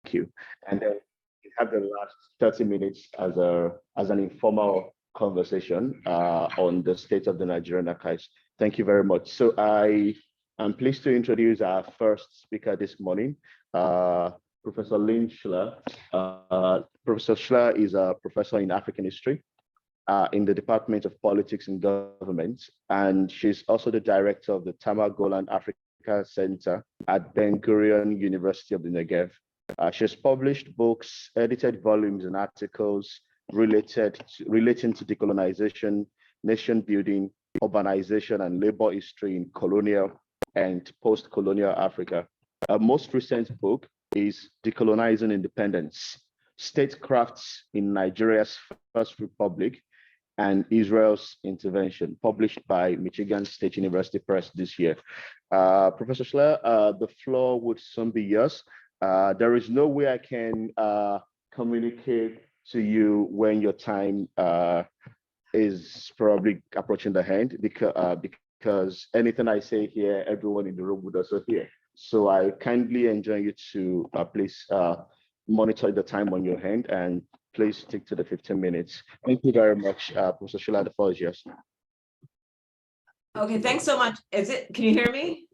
Thank you. And then we have the last 30 minutes as an informal conversation on the state of the Nigerian archives. Thank you very much. So I am pleased to introduce our first speaker this morning, Professor Lynn Schler. Professor Schler is a professor in African history in the Department of Politics and Government, and she's also the director of the Tamar Golan Africa Center at Ben-Gurion University of the Negev. She has published books, edited volumes and articles relating to decolonization, nation building, urbanization, and labor history in colonial and post-colonial Africa. Her most recent book is Decolonizing Independence, Statecrafts in Nigeria's First Republic and Israel's Intervention, published by Michigan State University Press this year. Professor Schler, the floor would soon be yours. There is no way I can communicate to you when your time is probably approaching the end, because anything I say here, everyone in the room would also hear. So I kindly enjoin you to please monitor the time on your hand and please stick to the 15 minutes. Thank you very much, Professor Schler. The floor is yours. Okay, thanks so much. Can you hear me?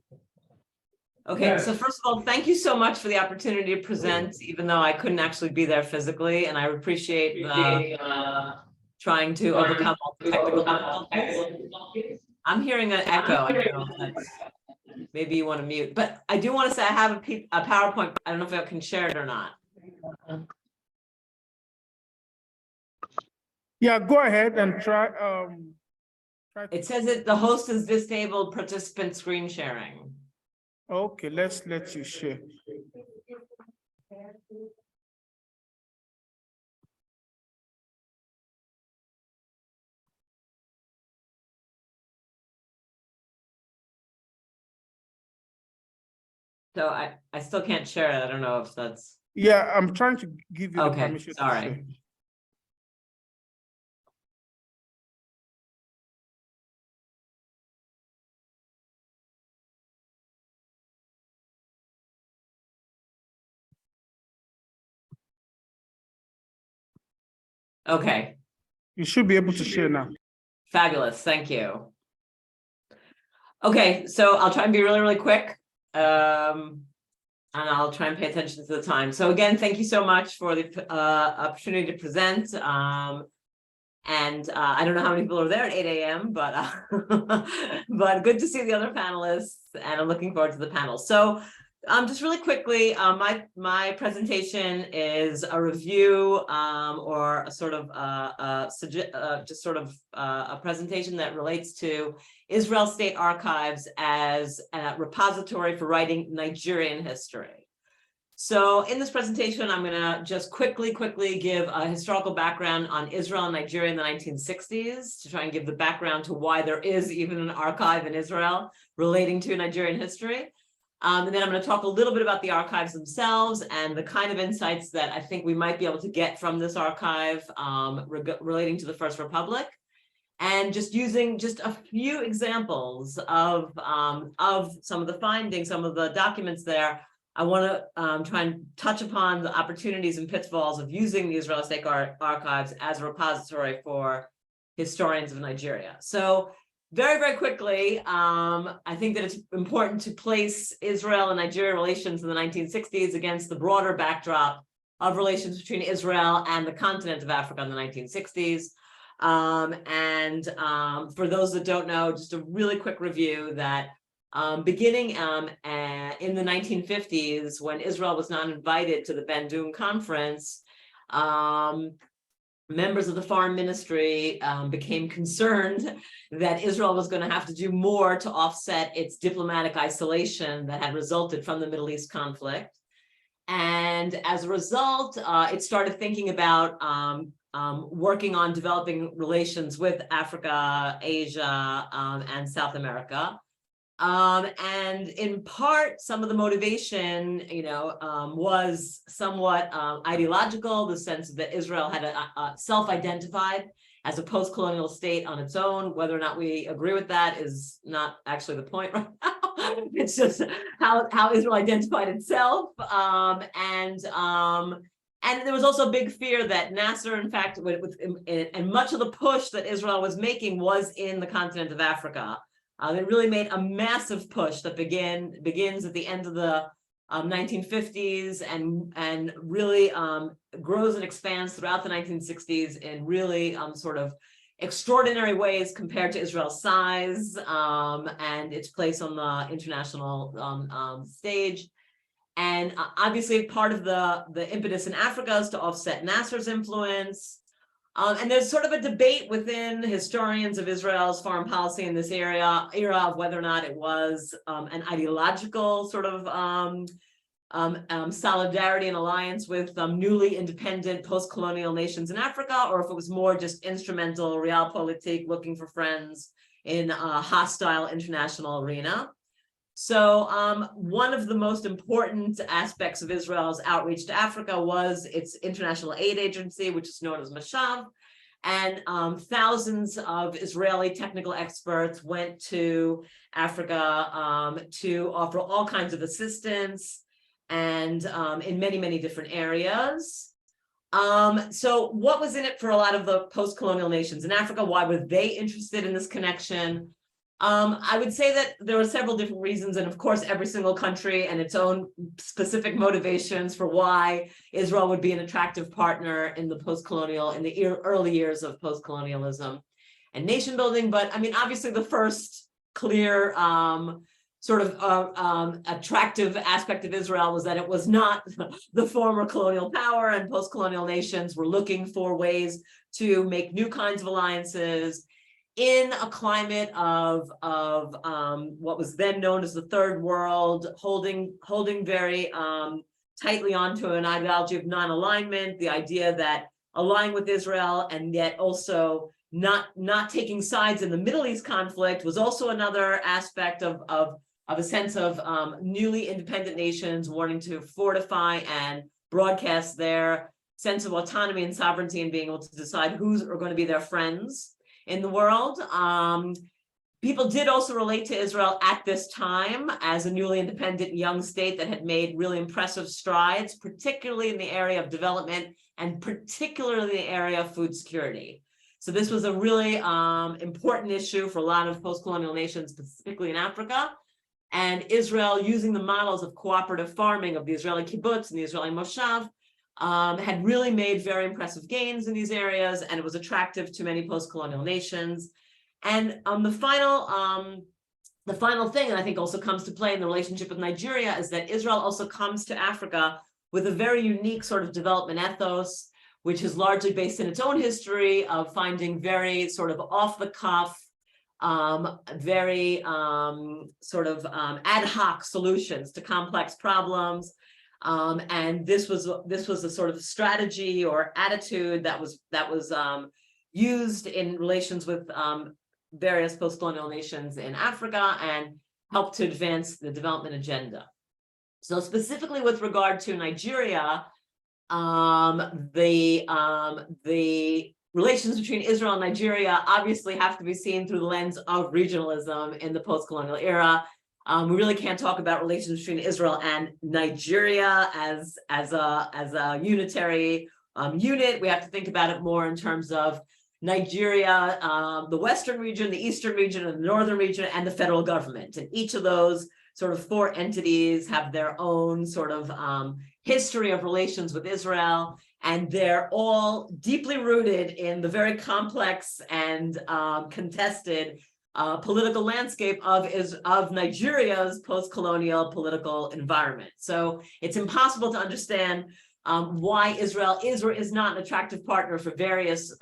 Okay, yes. So first of all, thank you so much for the opportunity to present, even though I couldn't actually be there physically, and I appreciate trying to overcome all the technical difficulties. I'm hearing an echo. I don't know if that's, maybe you want to mute, but I do want to say I have a PowerPoint. I don't know if I can share it or not. Yeah, go ahead and try. It says that the host has disabled participant screen sharing. Okay, let's let you share. So I still can't share it. I don't know if that's. Yeah, I'm trying to give you the permission. Sorry. To share. Okay. You should be able to share now. Fabulous. Thank you. Okay, so I'll try and be really, really quick. And I'll try and pay attention to the time. So again, thank you so much for the opportunity to present. And I don't know how many people are there at 8 a.m., but but good to see the other panelists, and I'm looking forward to the panel. So just really quickly, my presentation is a review or a sort of a presentation that relates to Israel State Archives as a repository for writing Nigerian history. So in this presentation, I'm going to just quickly give a historical background on Israel and Nigeria in the 1960s to try and give the background to why there is even an archive in Israel relating to Nigerian history. And then I'm going to talk a little bit about the archives themselves and the kind of insights that I think we might be able to get from this archive relating to the First Republic, and just using just a few examples of some of the findings, some of the documents there. I want to try and touch upon the opportunities and pitfalls of using the Israel State Archives as a repository for historians of Nigeria. So very, very quickly, I think that it's important to place Israel and Nigeria relations in the 1960s against the broader backdrop of relations between Israel and the continent of Africa in the 1960s. For those that don't know, just a really quick review that beginning in the 1950s, when Israel was not invited to the Bandung Conference, members of the foreign ministry became concerned that Israel was going to have to do more to offset its diplomatic isolation that had resulted from the Middle East conflict. And as a result, it started thinking about working on developing relations with Africa, Asia, and South America. And in part, some of the motivation, was somewhat ideological, the sense that Israel had self-identified as a post-colonial state on its own. Whether or not we agree with that is not actually the point right now. It's just how Israel identified itself. And there was also a big fear that Nasser, in fact, and much of the push that Israel was making was in the continent of Africa. They really made a massive push that begins at the end of the 1950s and really grows and expands throughout the 1960s in really sort of extraordinary ways compared to Israel's size and its place on the international stage. And obviously part of the impetus in Africa is to offset Nasser's influence. And there's sort of a debate within historians of Israel's foreign policy in this era of whether or not it was an ideological sort of solidarity and alliance with newly independent post-colonial nations in Africa, or if it was more just instrumental realpolitik, looking for friends in a hostile international arena. So one of the most important aspects of Israel's outreach to Africa was its international aid agency, which is known as Mashav. And thousands of Israeli technical experts went to Africa to offer all kinds of assistance and in many, many different areas. So what was in it for a lot of the post-colonial nations in Africa? Why were they interested in this connection? I would say that there were several different reasons, and of course, every single country and its own specific motivations for why Israel would be an attractive partner in the early years of post-colonialism and nation building. But I mean, obviously, the first clear sort of attractive aspect of Israel was that it was not the former colonial power, and post-colonial nations were looking for ways to make new kinds of alliances in a climate of what was then known as the Third World, holding very tightly onto an ideology of non-alignment, the idea that allying with Israel and yet also not taking sides in the Middle East conflict was also another aspect of a sense of newly independent nations wanting to fortify and broadcast their sense of autonomy and sovereignty and being able to decide who's are going to be their friends in the world. People did also relate to Israel at this time as a newly independent young state that had made really impressive strides, particularly in the area of development and particularly in the area of food security. So this was a really important issue for a lot of post-colonial nations, specifically in Africa. And Israel, using the models of cooperative farming of the Israeli kibbutz and the Israeli moshav, had really made very impressive gains in these areas, and it was attractive to many post-colonial nations. And the final thing, and I think also comes to play in the relationship with Nigeria, is that Israel also comes to Africa with a very unique sort of development ethos, which is largely based in its own history of finding very sort of off-the-cuff, very sort of ad hoc solutions to complex problems. And this was a sort of strategy or attitude that was used in relations with various post-colonial nations in Africa and helped to advance the development agenda. So specifically with regard to Nigeria, the relations between Israel and Nigeria obviously have to be seen through the lens of regionalism in the post-colonial era. We really can't talk about relations between Israel and Nigeria as a unitary unit. We have to think about it more in terms of Nigeria, the Western region, the Eastern region, and the Northern region, and the federal government. And each of those sort of four entities have their own sort of history of relations with Israel, and they're all deeply rooted in the very complex and contested political landscape of Nigeria's post-colonial political environment. So it's impossible to understand why Israel is or is not an attractive partner for various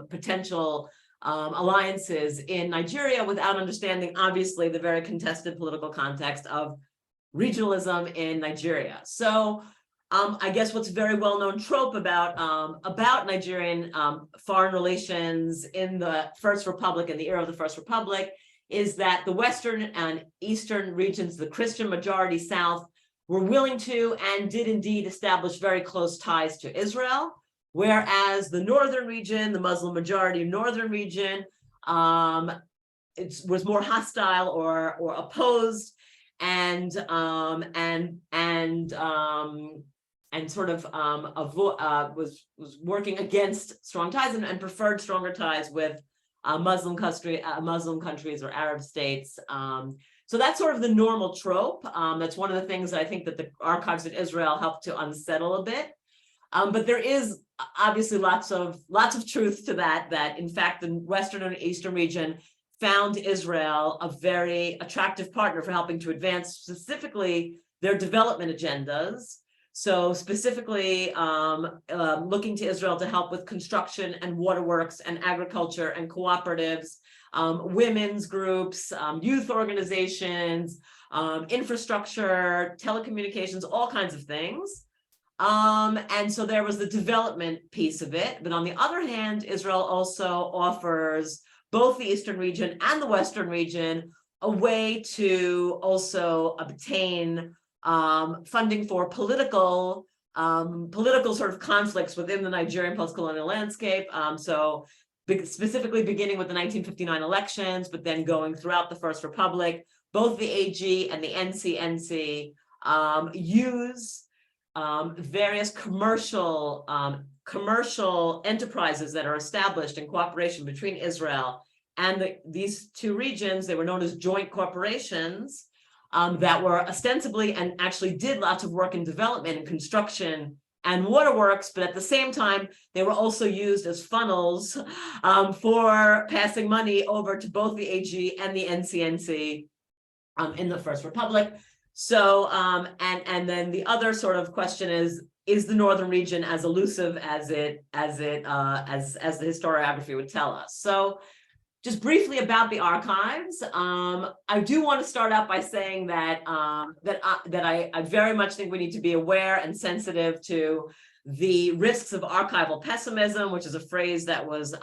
potential alliances in Nigeria without understanding, obviously, the very contested political context of regionalism in Nigeria. So I guess what's a very well-known trope about Nigerian foreign relations in the First Republic, in the era of the First Republic, is that the Western and Eastern regions, the Christian majority South, were willing to and did indeed establish very close ties to Israel, whereas the Northern region, the Muslim majority Northern region, it was more hostile or opposed. and sort of was working against strong ties and preferred stronger ties with Muslim countries or Arab states. So that's sort of the normal trope. That's one of the things that I think that the archives in Israel helped to unsettle a bit. But there is obviously lots of truth to that in fact, the Western and Eastern region found Israel a very attractive partner for helping to advance specifically their development agendas. So specifically looking to Israel to help with construction and waterworks and agriculture and cooperatives, women's groups, youth organizations, infrastructure, telecommunications, all kinds of things. And so there was the development piece of it. But on the other hand, Israel also offers both the Eastern region and the Western region a way to also obtain funding for political sort of conflicts within the Nigerian post-colonial landscape. So specifically beginning with the 1959 elections, but then going throughout the First Republic, both the AG and the NCNC use various commercial enterprises that are established in cooperation between Israel and these two regions. They were known as joint corporations that were ostensibly and actually did lots of work in development and construction and waterworks, but at the same time, they were also used as funnels for passing money over to both the AG and the NCNC in the First Republic. So, and then the other sort of question is the northern region as elusive as the historiography would tell us? So, just briefly about the archives, I do want to start out by saying that I very much think we need to be aware and sensitive to the risks of archival pessimism, which is a phrase that was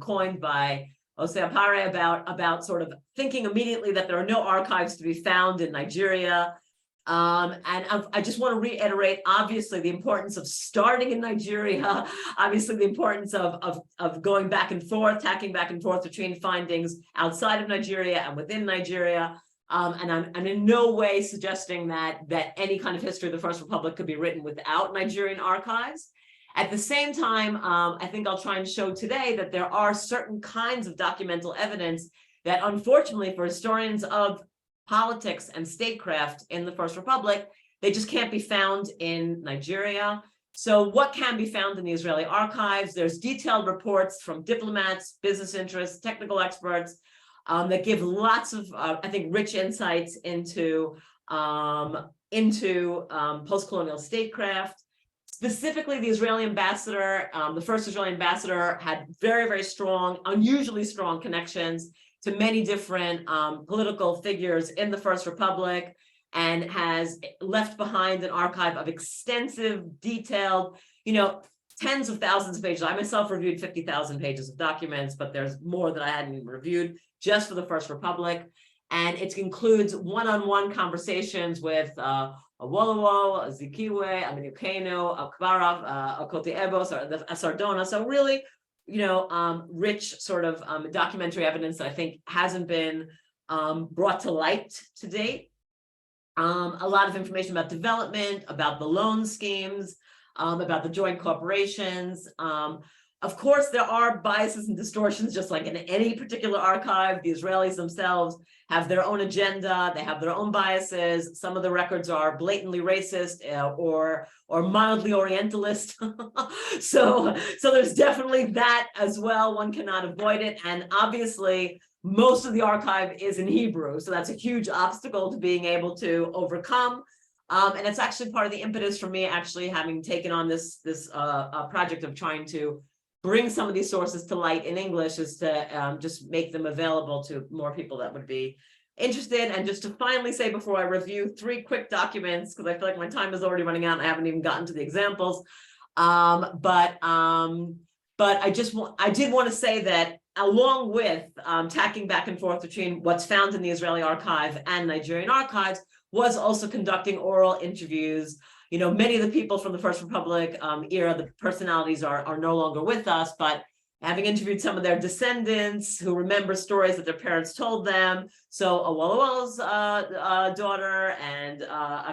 coined by Oseapare about sort of thinking immediately that there are no archives to be found in Nigeria. And I just want to reiterate, obviously, the importance of starting in Nigeria, obviously the importance of going back and forth, tacking back and forth between findings outside of Nigeria and within Nigeria. And I'm in no way suggesting that any kind of history of the First Republic could be written without Nigerian archives. At the same time, I think I'll try and show today that there are certain kinds of documental evidence that, unfortunately, for historians of politics and statecraft in the First Republic, they just can't be found in Nigeria. So what can be found in the Israeli archives? There's detailed reports from diplomats, business interests, technical experts that give lots of, I think, rich insights into post-colonial statecraft. Specifically, the Israeli ambassador, the first Israeli ambassador, had very, very strong, unusually strong connections to many different political figures in the First Republic, and has left behind an archive of extensive, detailed, tens of thousands of pages. I myself reviewed 50,000 pages of documents, but there's more that I hadn't even reviewed just for the First Republic. And it includes one-on-one conversations with Awolowo, Zikiwe, Aminukeno, Akbarov, Okote Ebos, or the Sardona. So really, rich sort of documentary evidence that I think hasn't been brought to light to date. A lot of information about development, about the loan schemes, about the joint corporations. Of course, there are biases and distortions, just like in any particular archive. The Israelis themselves have their own agenda. They have their own biases. Some of the records are blatantly racist or mildly Orientalist. So there's definitely that as well. One cannot avoid it. And obviously, most of the archive is in Hebrew. So that's a huge obstacle to being able to overcome. And it's actually part of the impetus for me actually having taken on this project of trying to bring some of these sources to light in English, is to just make them available to more people that would be interested. And just to finally say, before I review 3 quick documents, because I feel like my time is already running out and I haven't even gotten to the examples. But I did want to say that along with tacking back and forth between what's found in the Israeli archive and Nigerian archives, was also conducting oral interviews. Many of the people from the First Republic era, the personalities are no longer with us, but having interviewed some of their descendants who remember stories that their parents told them. So Awolowo's daughter and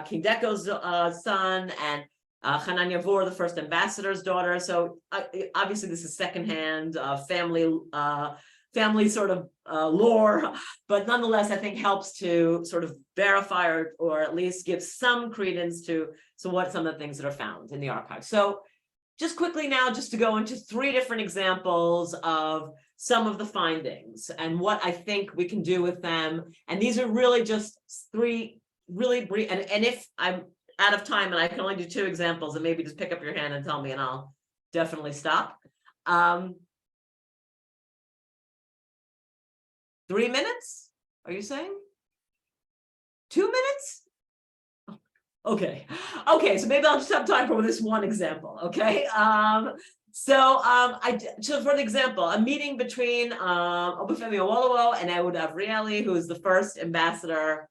King Deko's son and Hanan Yavor, the first ambassador's daughter. So obviously this is secondhand family sort of lore, but nonetheless, I think helps to sort of verify or at least give some credence to what some of the things that are found in the archive. So just quickly now, just to go into 3 different examples of some of the findings and what I think we can do with them. And these are really just 3 really brief, and if I'm out of time and I can only do 2 examples, then maybe just pick up your hand and tell me and I'll definitely stop. 3 minutes? Are you saying? 2 minutes? Okay. Okay, so maybe I'll just have time for this one example. Okay. So for example, a meeting between Obafemi Awolowo and Ehud Avrieli, who is the first ambassador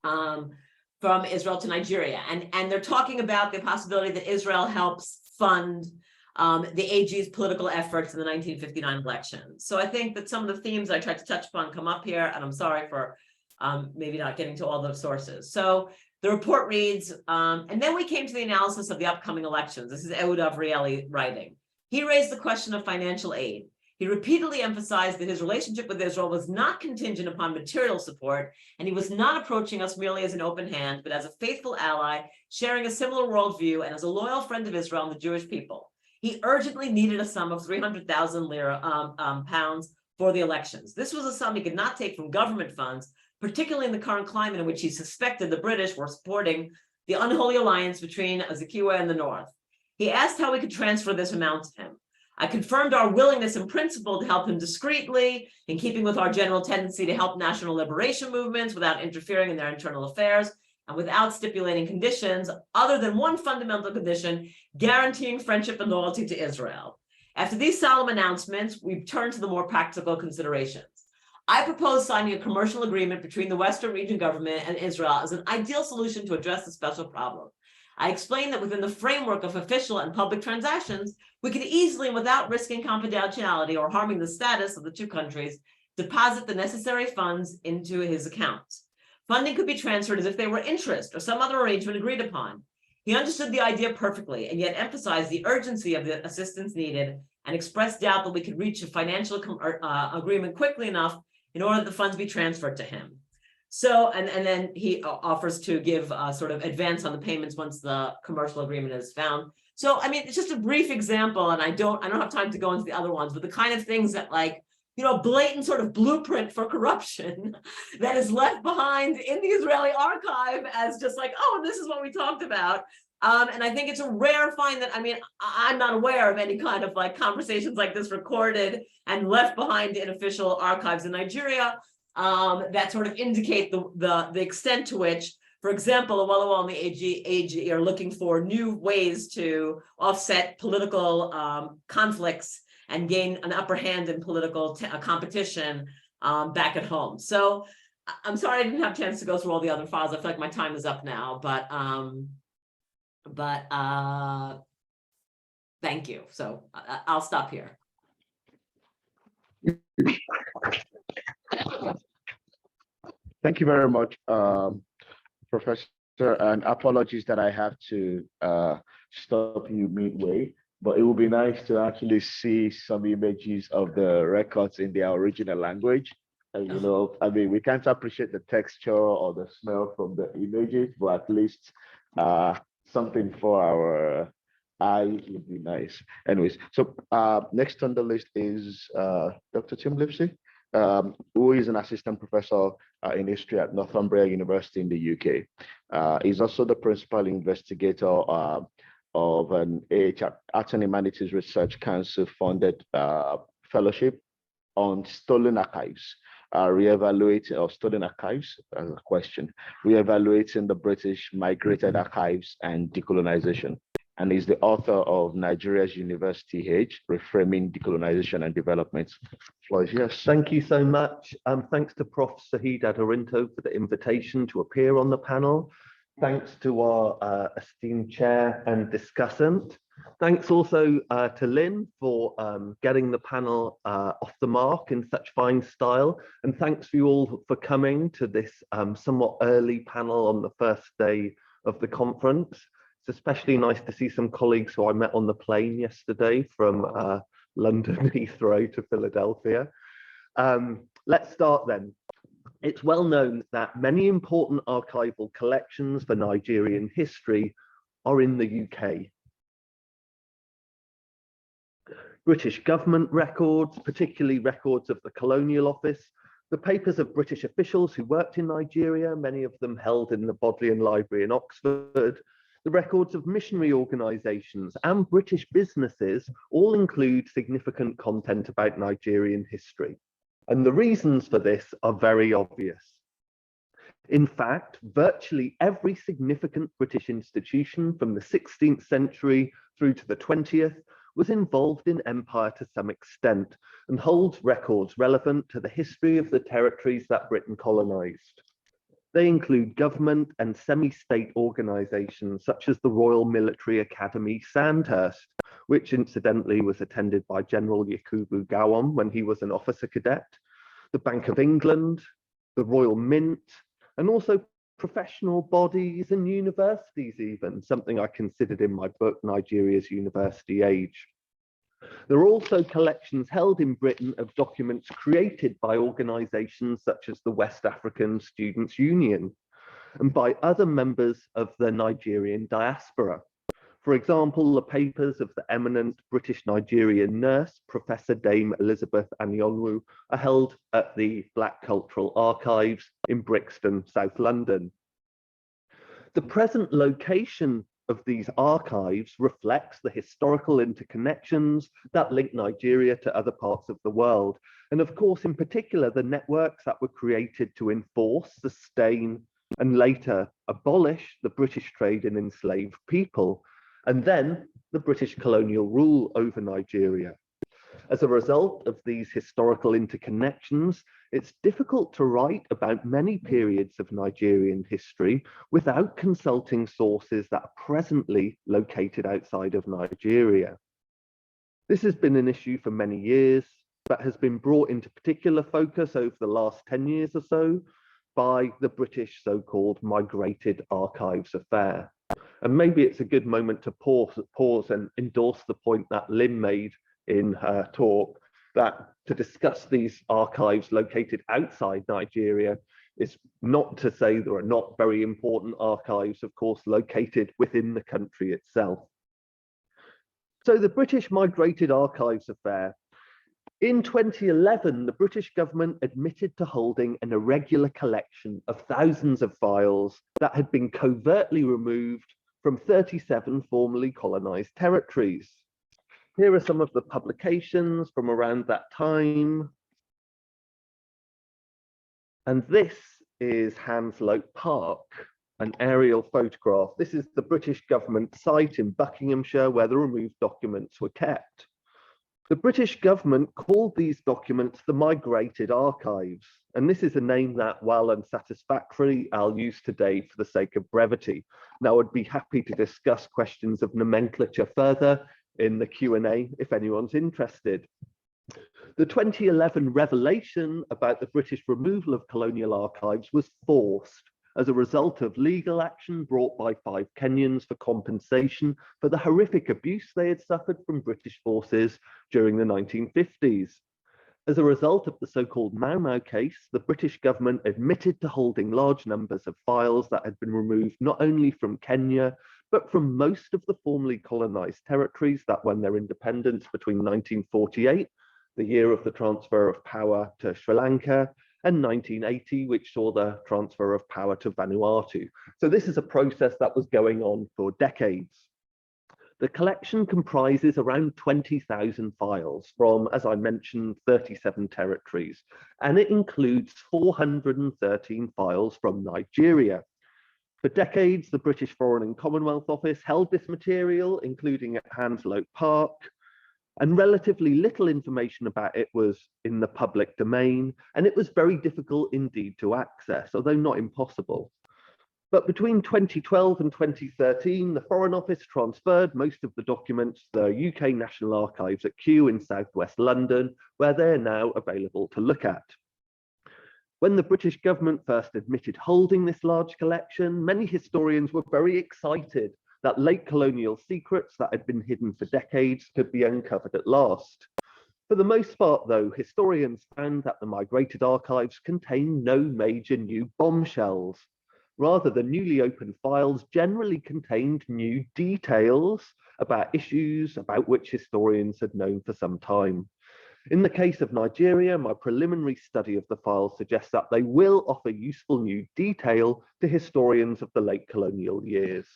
from Israel to Nigeria. And they're talking about the possibility that Israel helps fund the AG's political efforts in the 1959 elections. So I think that some of the themes I tried to touch upon come up here, and I'm sorry for maybe not getting to all the sources. So the report reads, and then we came to the analysis of the upcoming elections. This is Ehud Avrieli writing. He raised the question of financial aid. He repeatedly emphasized that his relationship with Israel was not contingent upon material support, and he was not approaching us merely as an open hand, but as a faithful ally, sharing a similar worldview, and as a loyal friend of Israel and the Jewish people. He urgently needed a sum of 300,000 pounds for the elections. This was a sum he could not take from government funds, particularly in the current climate in which he suspected the British were supporting the unholy alliance between Azikiwe and the North. He asked how we could transfer this amount to him. I confirmed our willingness in principle to help him discreetly, in keeping with our general tendency to help national liberation movements without interfering in their internal affairs and without stipulating conditions, other than one fundamental condition, guaranteeing friendship and loyalty to Israel. After these solemn announcements, we turned to the more practical considerations. I propose signing a commercial agreement between the Western region government and Israel as an ideal solution to address the special problem. I explained that within the framework of official and public transactions, we could easily, and without risking confidentiality or harming the status of the 2 countries, deposit the necessary funds into his accounts. Funding could be transferred as if they were interest or some other arrangement agreed upon. He understood the idea perfectly and yet emphasized the urgency of the assistance needed and expressed doubt that we could reach a financial agreement quickly enough in order that the funds be transferred to him. So, and then he offers to give sort of advance on the payments once the commercial agreement is found. So, I mean, it's just a brief example, and I don't have time to go into the other ones, but the kind of things that, like, you know, blatant sort of blueprint for corruption that is left behind in the Israeli archive as just like, oh, this is what we talked about. And I think it's a rare find that, I mean, I'm not aware of any kind of like conversations like this recorded and left behind in official archives in Nigeria that sort of indicate the extent to which, for example, Awolowo and the AG are looking for new ways to offset political conflicts and gain an upper hand in political competition back at home. So I'm sorry I didn't have a chance to go through all the other files. I feel like my time is up now, but thank you. So I'll stop here. Thank you very much, Professor, and apologies that I have to stop you midway, but it would be nice to actually see some images of the records in their original language. And, you know, I mean, we can't appreciate the texture or the smell from the images, but at least something for our eye would be nice. Anyways, so next on the list is Dr. Tim Lipsey, who is an assistant professor in history at Northumbria University in the UK. He's also the principal investigator of an Arts and Humanities Research Council funded fellowship on stolen archives, stolen archives as a question, reevaluating the British migrated archives and decolonization. And is the author of Nigeria's University Age, Reframing Decolonization and Development. Floyd, yes. Thank you so much. Thanks to Prof. Sahid Adorinto for the invitation to appear on the panel. Thanks to our esteemed chair and discussant. Thanks also to Lynn for getting the panel off the mark in such fine style. And thanks for you all for coming to this somewhat early panel on the first day of the conference. It's especially nice to see some colleagues who I met on the plane yesterday from London Heathrow to Philadelphia. Let's start then. It's well known that many important archival collections for Nigerian history are in the UK. British government records, particularly records of the Colonial Office, the papers of British officials who worked in Nigeria, many of them held in the Bodleian Library in Oxford, the records of missionary organisations and British businesses all include significant content about Nigerian history. And the reasons for this are very obvious. In fact, virtually every significant British institution from the 16th century through to the 20th was involved in empire to some extent and holds records relevant to the history of the territories that Britain colonised. They include government and semi-state organisations such as the Royal Military Academy Sandhurst, which incidentally was attended by General Yakubu Gowon when he was an officer cadet, the Bank of England, the Royal Mint, and also professional bodies and universities even, something I considered in my book, Nigeria's University Age. There are also collections held in Britain of documents created by organisations such as the West African Students' Union and by other members of the Nigerian diaspora. For example, the papers of the eminent British Nigerian nurse, Professor Dame Elizabeth Anyonwu, are held at the Black Cultural Archives in Brixton, South London. The present location of these archives reflects the historical interconnections that link Nigeria to other parts of the world. And of course, in particular, the networks that were created to enforce, sustain, and later abolish the British trade in enslaved people, and then the British colonial rule over Nigeria. As a result of these historical interconnections, it's difficult to write about many periods of Nigerian history without consulting sources that are presently located outside of Nigeria. This has been an issue for many years, but has been brought into particular focus over the last 10 years or so by the British so-called Migrated Archives Affair. And maybe it's a good moment to pause and endorse the point that Lynn made in her talk, that to discuss these archives located outside Nigeria is not to say there are not very important archives, of course, located within the country itself. So the British Migrated Archives Affair. In 2011, the British government admitted to holding an irregular collection of thousands of files that had been covertly removed from 37 formerly colonised territories. Here are some of the publications from around that time. And this is Hanslope Park, an aerial photograph. This is the British government site in Buckinghamshire where the removed documents were kept. The British government called these documents the Migrated Archives, and this is a name that, while unsatisfactory, I'll use today for the sake of brevity. Now, I'd be happy to discuss questions of nomenclature further in the Q&A if anyone's interested. The 2011 revelation about the British removal of colonial archives was forced as a result of legal action brought by 5 Kenyans for compensation for the horrific abuse they had suffered from British forces during the 1950s. As a result of the so-called Mau Mau case, the British government admitted to holding large numbers of files that had been removed not only from Kenya, but from most of the formerly colonised territories that won their independence between 1948, the year of the transfer of power to Sri Lanka, and 1980, which saw the transfer of power to Vanuatu. So this is a process that was going on for decades. The collection comprises around 20,000 files from, as I mentioned, 37 territories, and it includes 413 files from Nigeria. For decades, the British Foreign and Commonwealth Office held this material, including at Hanslope Park, and relatively little information about it was in the public domain, and it was very difficult indeed to access, although not impossible. But between 2012 and 2013, the Foreign Office transferred most of the documents to the UK National Archives at Kew in southwest London, where they are now available to look at. When the British government first admitted holding this large collection, many historians were very excited that late colonial secrets that had been hidden for decades could be uncovered at last. For the most part, though, historians found that the migrated archives contain no major new bombshells. Rather, the newly opened files generally contained new details about issues about which historians had known for some time. In the case of Nigeria, my preliminary study of the files suggests that they will offer useful new detail to historians of the late colonial years.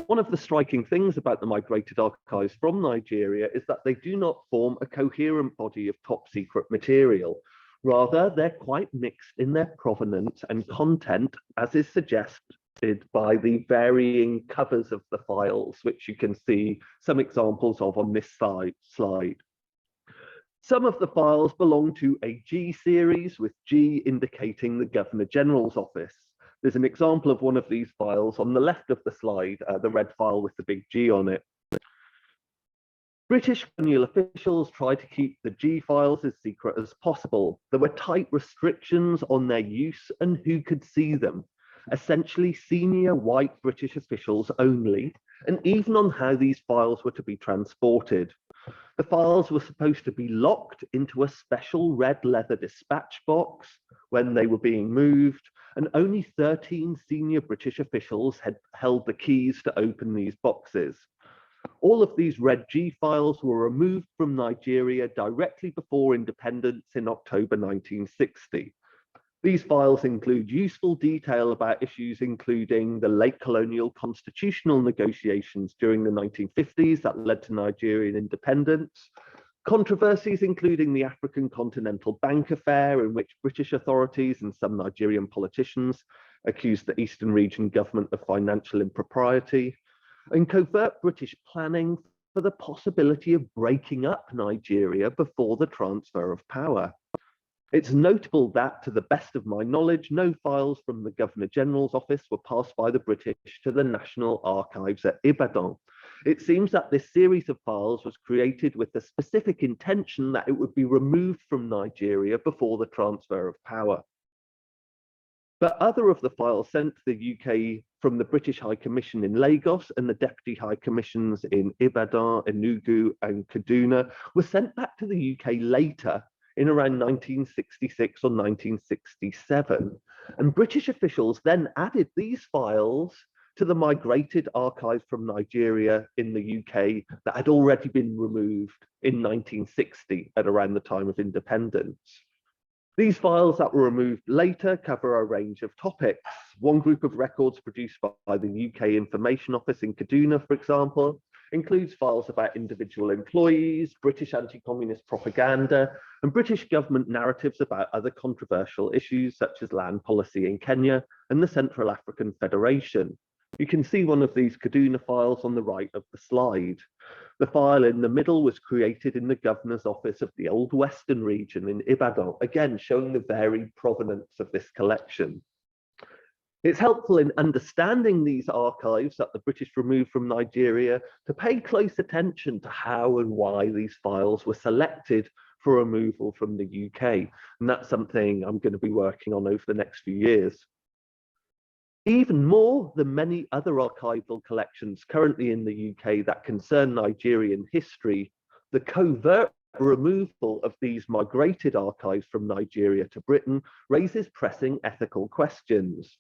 One of the striking things about the migrated archives from Nigeria is that they do not form a coherent body of top secret material. Rather, they're quite mixed in their provenance and content, as is suggested by the varying covers of the files, which you can see some examples of on this slide. Some of the files belong to a G series, with G indicating the Governor General's office. There's an example of one of these files on the left of the slide, the red file with the big G on it. British colonial officials tried to keep the G files as secret as possible. There were tight restrictions on their use and who could see them, essentially senior white British officials only, and even on how these files were to be transported. The files were supposed to be locked into a special red leather dispatch box when they were being moved, and only 13 senior British officials had held the keys to open these boxes. All of these Red G files were removed from Nigeria directly before independence in October 1960. These files include useful detail about issues including the late colonial constitutional negotiations during the 1950s that led to Nigerian independence, controversies including the African Continental Bank affair, in which British authorities and some Nigerian politicians accused the Eastern Region government of financial impropriety, and covert British planning for the possibility of breaking up Nigeria before the transfer of power. It's notable that, to the best of my knowledge, no files from the Governor General's office were passed by the British to the National Archives at Ibadan. It seems that this series of files was created with the specific intention that it would be removed from Nigeria before the transfer of power. But other of the files sent to the UK from the British High Commission in Lagos and the Deputy High Commissions in Ibadan, Enugu, and Kaduna were sent back to the UK later, in around 1966 or 1967. And British officials then added these files to the migrated archives from Nigeria in the UK that had already been removed in 1960 at around the time of independence. These files that were removed later cover a range of topics. One group of records produced by the UK Information Office in Kaduna, for example, includes files about individual employees, British anti-communist propaganda, and British government narratives about other controversial issues such as land policy in Kenya and the Central African Federation. You can see one of these Kaduna files on the right of the slide. The file in the middle was created in the governor's office of the Old Western region in Ibadan, again showing the varied provenance of this collection. It's helpful in understanding these archives that the British removed from Nigeria to pay close attention to how and why these files were selected for removal from the UK. And that's something I'm going to be working on over the next few years. Even more than many other archival collections currently in the UK that concern Nigerian history, the covert removal of these migrated archives from Nigeria to Britain raises pressing ethical questions.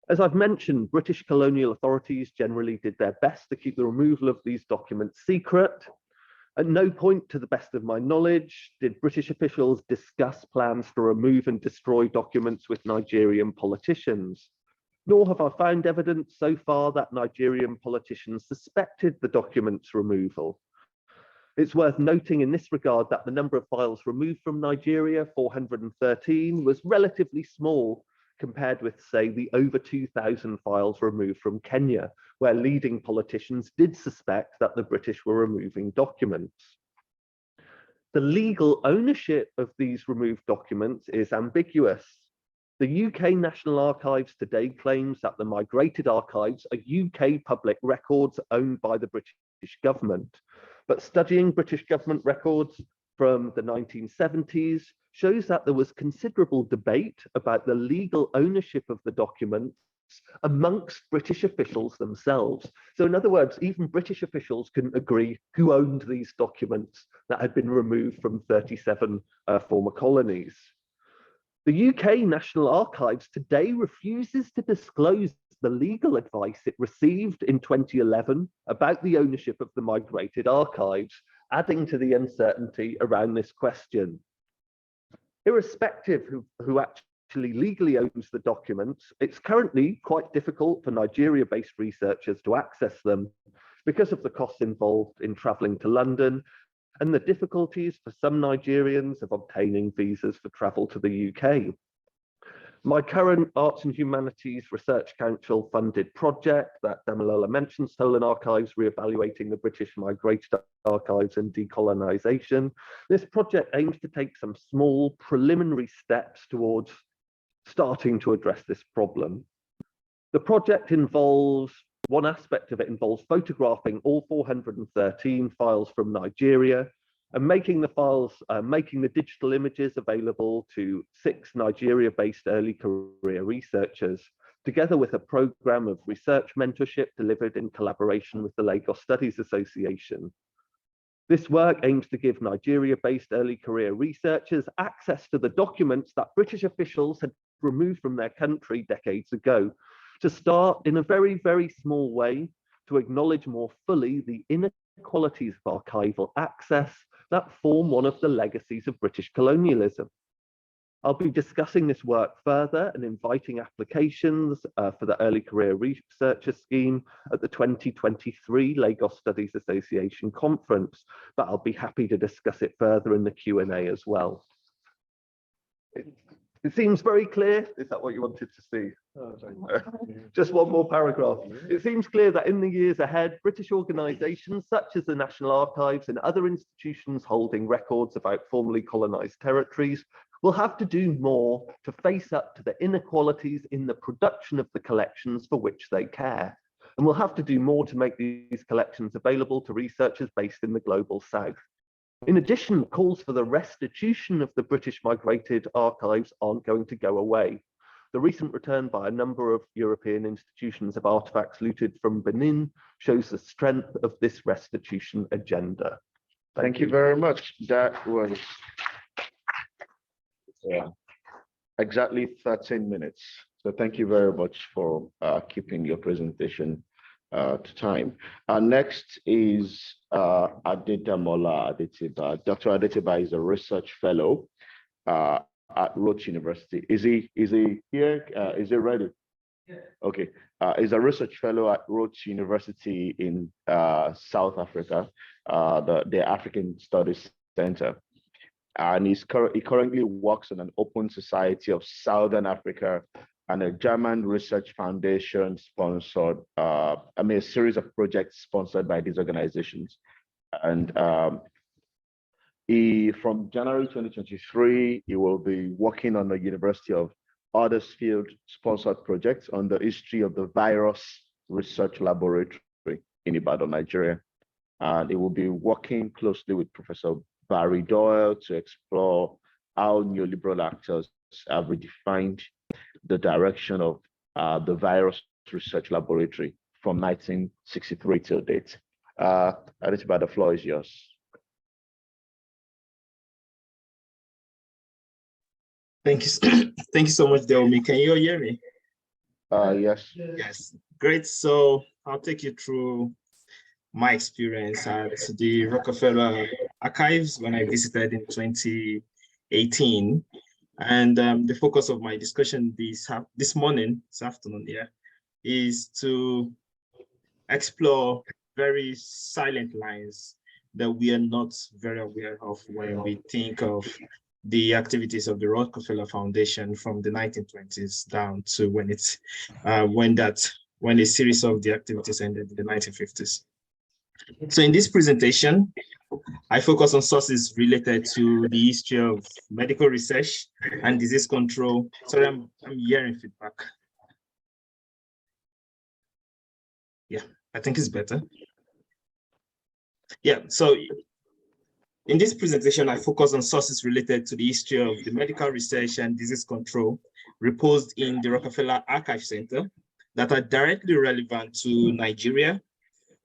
As I've mentioned, British colonial authorities generally did their best to keep the removal of these documents secret. At no point, to the best of my knowledge, did British officials discuss plans to remove and destroy documents with Nigerian politicians. Nor have I found evidence so far that Nigerian politicians suspected the documents' removal. It's worth noting in this regard that the number of files removed from Nigeria, 413, was relatively small compared with, say, the over 2,000 files removed from Kenya, where leading politicians did suspect that the British were removing documents. The legal ownership of these removed documents is ambiguous. The UK National Archives today claims that the migrated archives are UK public records owned by the British government. But studying British government records from the 1970s shows that there was considerable debate about the legal ownership of the documents amongst British officials themselves. So in other words, even British officials couldn't agree who owned these documents that had been removed from 37 former colonies. The UK National Archives today refuses to disclose the legal advice it received in 2011 about the ownership of the migrated archives, adding to the uncertainty around this question. Irrespective of who actually legally owns the documents, it's currently quite difficult for Nigeria-based researchers to access them because of the costs involved in travelling to London and the difficulties for some Nigerians of obtaining visas for travel to the UK. My current Arts and Humanities Research Council funded project that Damilola mentioned, Stolen Archives, Reevaluating the British Migrated Archives and Decolonisation. This project aims to take some small preliminary steps towards starting to address this problem. The project involves, one aspect of it involves photographing all 413 files from Nigeria and making the files, making the digital images available to 6 Nigeria-based early career researchers, together with a program of research mentorship delivered in collaboration with the Lagos Studies Association. This work aims to give Nigeria-based early career researchers access to the documents that British officials had removed from their country decades ago, to start in a very, very small way to acknowledge more fully the inequalities of archival access that form one of the legacies of British colonialism. I'll be discussing this work further and inviting applications for the Early Career Researcher Scheme at the 2023 Lagos Studies Association conference, but I'll be happy to discuss it further in the Q&A as well. It seems very clear. Is that what you wanted to see? Just one more paragraph. It seems clear that in the years ahead, British organisations such as the National Archives and other institutions holding records about formerly colonised territories will have to do more to face up to the inequalities in the production of the collections for which they care. And will have to do more to make these collections available to researchers based in the global south. In addition, calls for the restitution of the British migrated archives aren't going to go away. The recent return by a number of European institutions of artifacts looted from Benin shows the strength of this restitution agenda. Thank you very much. That was exactly 13 minutes. So thank you very much for keeping your presentation to time. Next is Adedamola Adetiba. Dr. Adetiba is a research fellow at Roche University. Is he here? Is he ready? Yeah. Okay. He's a research fellow at Roche University in South Africa, the African Studies Center. And he currently works on an open society of Southern Africa and a German research foundation sponsored, a series of projects sponsored by these organizations. And from January 2023, he will be working on the University of Huddersfield sponsored projects on the history of the virus research laboratory in Ibadan, Nigeria. And he will be working closely with Professor Barry Doyle to explore how neoliberal actors have redefined the direction of the virus research laboratory from 1963 till date. Adetiba, the floor is yours. Thank you. Thank you so much, Delmi. Can you hear me? Yes. Yes, great. So I'll take you through my experience at the Rockefeller Archives when I visited in 2018. And the focus of my discussion this afternoon, is to explore very silent lines that we are not very aware of when we think of the activities of the Rockefeller Foundation from the 1920s down to when a series of the activities ended in the 1950s. So in this presentation, I focus on sources related to the history of medical research and disease control. Sorry, I'm hearing feedback. Yeah, I think it's better. Yeah, so in this presentation, I focus on sources related to the history of the medical research and disease control reposed in the Rockefeller Archive Center that are directly relevant to Nigeria.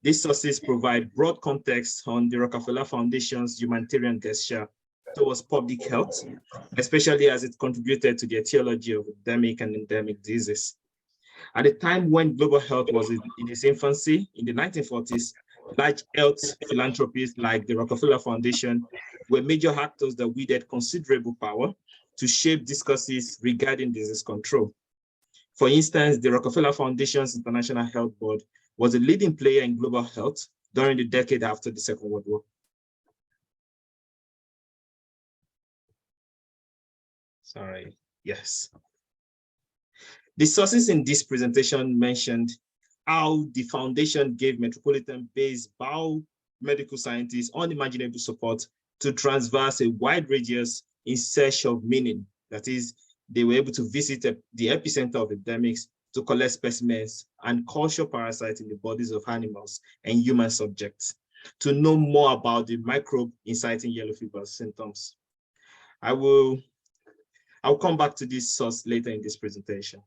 These sources provide broad context on the Rockefeller Foundation's humanitarian gesture towards public health, especially as it contributed to the etiology of epidemic and endemic diseases. At a time when global health was in its infancy in the 1940s, large health philanthropies like the Rockefeller Foundation were major actors that wielded considerable power to shape discourses regarding disease control. For instance, the Rockefeller Foundation's International Health Board was a leading player in global health during the decade after the Second World War. Sorry, yes. The sources in this presentation mentioned how the foundation gave metropolitan-based biomedical scientists unimaginable support to traverse a wide radius in search of meaning. That is, they were able to visit the epicenter of epidemics to collect specimens and culture parasites in the bodies of animals and human subjects to know more about the microbe inciting yellow fever symptoms. I'll come back to this source later in this presentation.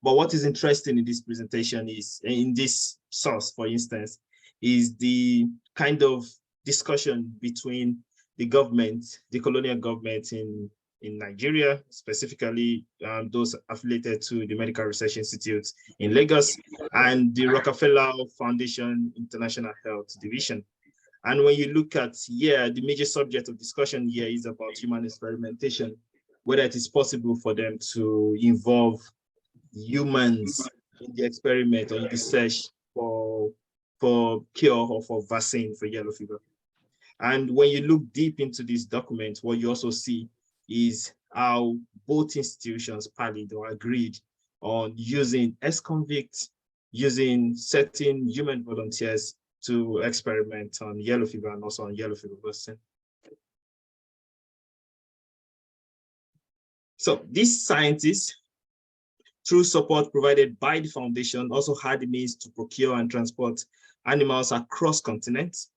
But what is interesting in this presentation is, in this source, for instance, is the kind of discussion between the government, the colonial government in Nigeria, specifically those affiliated to the Medical Research Institute in Lagos, and the Rockefeller Foundation International Health Division. And when you look at here, the major subject of discussion here is about human experimentation, whether it is possible for them to involve humans in the experiment or in the search for cure or for vaccine for yellow fever. And when you look deep into this document, what you also see is how both institutions parlayed or agreed on using ex-convicts, using certain human volunteers to experiment on yellow fever and also on yellow fever vaccine. So these scientists, through support provided by the foundation, also had the means to procure and transport animals across continents,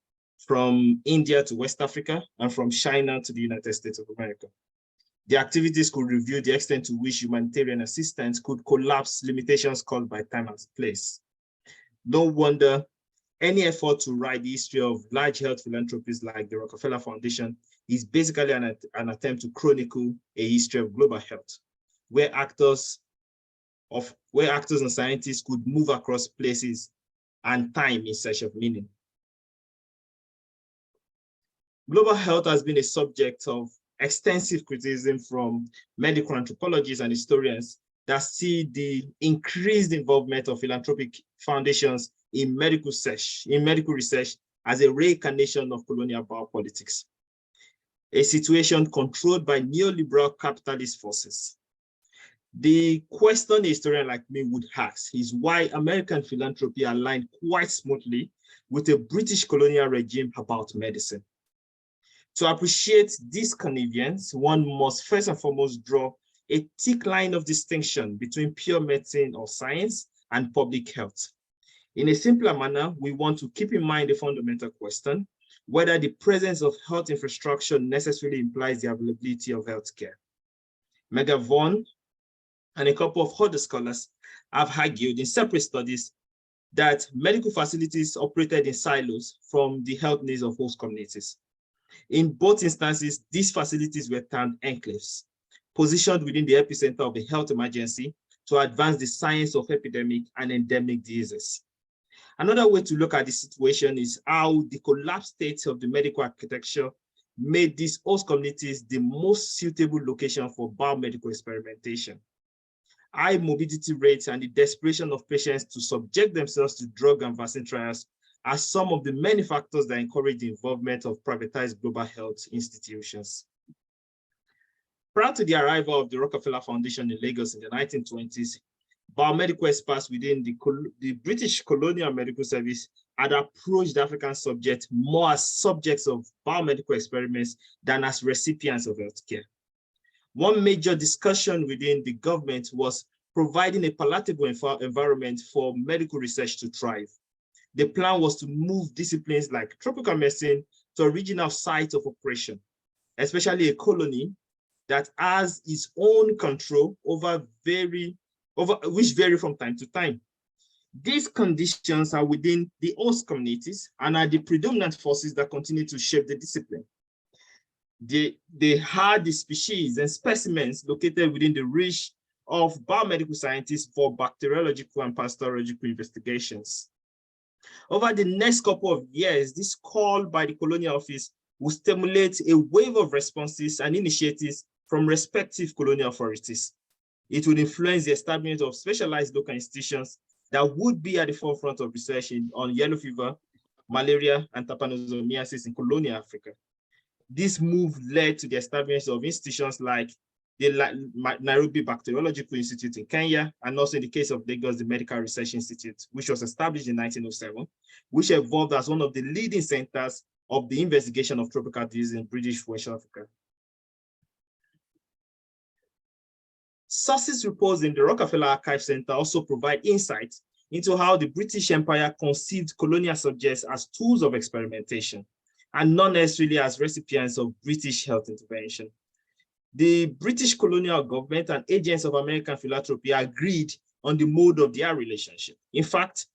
from India to West Africa and from China to the United States of America. The activities could review the extent to which humanitarian assistance could collapse limitations caused by time and place. No wonder any effort to write the history of large health philanthropies like the Rockefeller Foundation is basically an attempt to chronicle a history of global health, where actors and scientists could move across places and time in search of meaning. Global health has been a subject of extensive criticism from medical anthropologists and historians that see the increased involvement of philanthropic foundations in medical research as a reincarnation of colonial biopolitics, a situation controlled by neoliberal capitalist forces. The question a historian like me would ask is why American philanthropy aligned quite smoothly with a British colonial regime about medicine. To appreciate this connivance, one must first and foremost draw a thick line of distinction between pure medicine or science and public health. In a simpler manner, we want to keep in mind the fundamental question, whether the presence of health infrastructure necessarily implies the availability of healthcare. Mega Vaughan and a couple of other scholars have argued in separate studies that medical facilities operated in silos from the health needs of host communities. In both instances, these facilities were termed enclaves, positioned within the epicenter of a health emergency to advance the science of epidemic and endemic diseases. Another way to look at the situation is how the collapsed state of the medical architecture made these host communities the most suitable location for biomedical experimentation. High morbidity rates and the desperation of patients to subject themselves to drug and vaccine trials are some of the many factors that encourage the involvement of privatized global health institutions. Prior to the arrival of the Rockefeller Foundation in Lagos in the 1920s, biomedical experts within the British Colonial Medical Service had approached the African subject more as subjects of biomedical experiments than as recipients of healthcare. One major discussion within the government was providing a palatable environment for medical research to thrive. The plan was to move disciplines like tropical medicine to original sites of operation, especially a colony that has its own control over which vary from time to time. These conditions are within the host communities and are the predominant forces that continue to shape the discipline. They had the species and specimens located within the reach of biomedical scientists for bacteriological and pathological investigations. Over the next couple of years, this call by the Colonial Office will stimulate a wave of responses and initiatives from respective colonial authorities. It would influence the establishment of specialized local institutions that would be at the forefront of research on yellow fever, malaria, and trypanosomiasis in colonial Africa. This move led to the establishment of institutions like the Nairobi Bacteriological Institute in Kenya, and also in the case of Lagos, the Medical Research Institute, which was established in 1907, which evolved as one of the leading centers of the investigation of tropical disease in British West Africa. Sources reports in the Rockefeller Archive Center also provide insight into how the British Empire conceived colonial subjects as tools of experimentation and not necessarily as recipients of British health intervention. The British colonial government and agents of American philanthropy agreed on the mode of their relationship. In fact,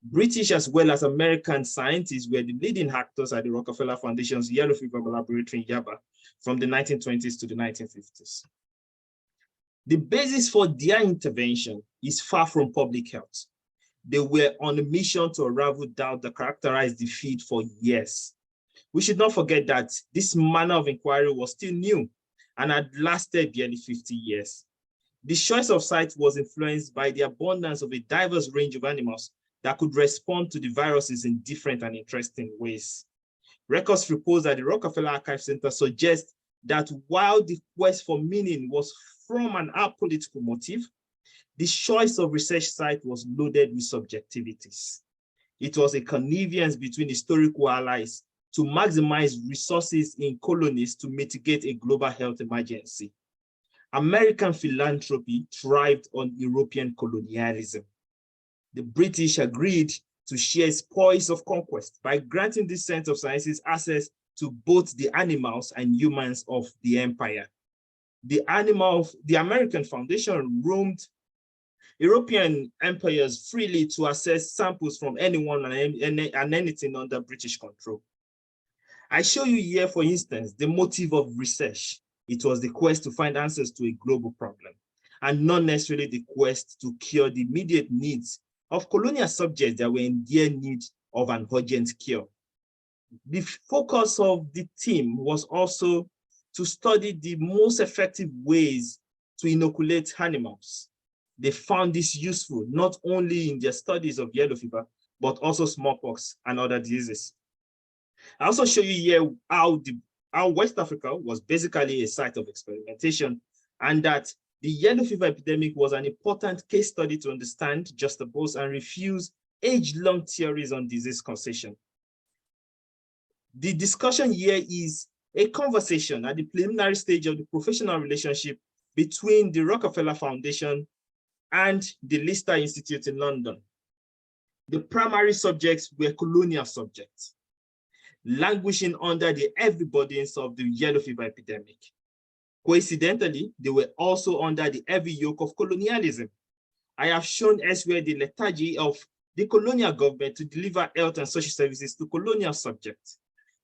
British as well as American scientists were the leading actors at the Rockefeller Foundation's Yellow Fever Laboratory in Yaba from the 1920s to the 1950s. The basis for their intervention is far from public health. They were on a mission to unravel doubt that characterized the field for years. We should not forget that this manner of inquiry was still new and had lasted barely 50 years. The choice of site was influenced by the abundance of a diverse range of animals that could respond to the viruses in different and interesting ways. Records reports at the Rockefeller Archive Center suggest that while the quest for meaning was from an apolitical motive, the choice of research site was loaded with subjectivities. It was a connivance between historical allies to maximize resources in colonies to mitigate a global health emergency. American philanthropy thrived on European colonialism. The British agreed to share spoils of conquest by granting this Center of Sciences access to both the animals and humans of the empire. The American Foundation roamed European empires freely to access samples from anyone and anything under British control. I show you here, for instance, the motive of research. It was the quest to find answers to a global problem, and not necessarily the quest to cure the immediate needs of colonial subjects that were in dire need of an urgent cure. The focus of the team was also to study the most effective ways to inoculate animals. They found this useful not only in their studies of yellow fever, but also smallpox and other diseases. I also show you here how West Africa was basically a site of experimentation, and that the yellow fever epidemic was an important case study to understand, juxtapose, and refuse age-long theories on disease causation. The discussion here is a conversation at the preliminary stage of the professional relationship between the Rockefeller Foundation and the Lister Institute in London. The primary subjects were colonial subjects, languishing under the heavy burdens of the yellow fever epidemic. Coincidentally, they were also under the heavy yoke of colonialism. I have shown elsewhere the lethargy of the colonial government to deliver health and social services to colonial subjects.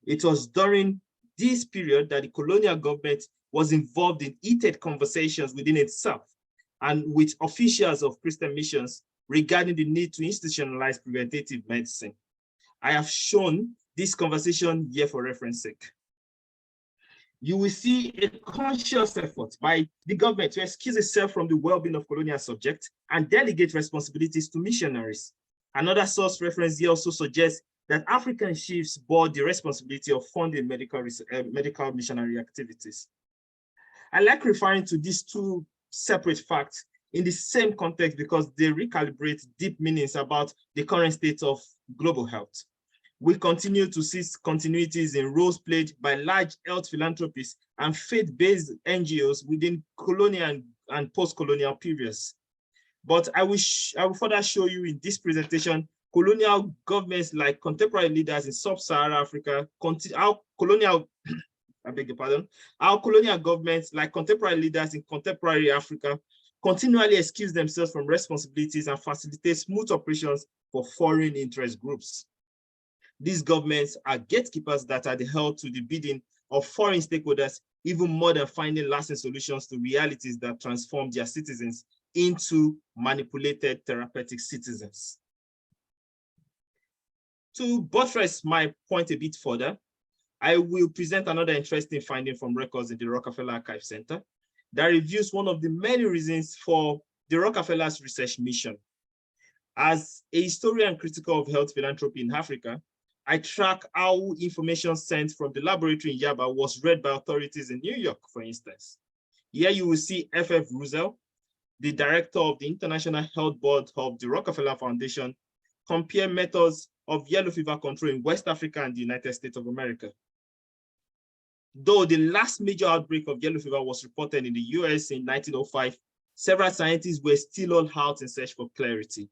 It was during this period that the colonial government was involved in heated conversations within itself and with officials of Christian missions regarding the need to institutionalize preventative medicine. I have shown this conversation here for reference sake. You will see a conscious effort by the government to excuse itself from the well-being of colonial subjects and delegate responsibilities to missionaries. Another source reference here also suggests that African chiefs bore the responsibility of funding medical missionary activities. I like referring to these two separate facts in the same context because they recalibrate deep meanings about the current state of global health. We continue to see continuities in roles played by large health philanthropies and faith-based NGOs within colonial and post-colonial periods. But I will further show you in this presentation colonial governments like contemporary leaders in sub-Saharan Africa, our colonial governments like contemporary leaders in contemporary Africa continually excuse themselves from responsibilities and facilitate smooth operations for foreign interest groups. These governments are gatekeepers that are held to the bidding of foreign stakeholders, even more than finding lasting solutions to realities that transform their citizens into manipulated therapeutic citizens. To buttress my point a bit further, I will present another interesting finding from records in the Rockefeller Archive Center that reviews one of the many reasons for the Rockefeller's research mission. As a historian critical of health philanthropy in Africa, I track how information sent from the laboratory in Yaba was read by authorities in New York, for instance. Here you will see F.F. Russell, the director of the International Health Board of the Rockefeller Foundation, compare methods of yellow fever control in West Africa and the United States of America. Though the last major outbreak of yellow fever was reported in the US in 1905, several scientists were still on out in search for clarity.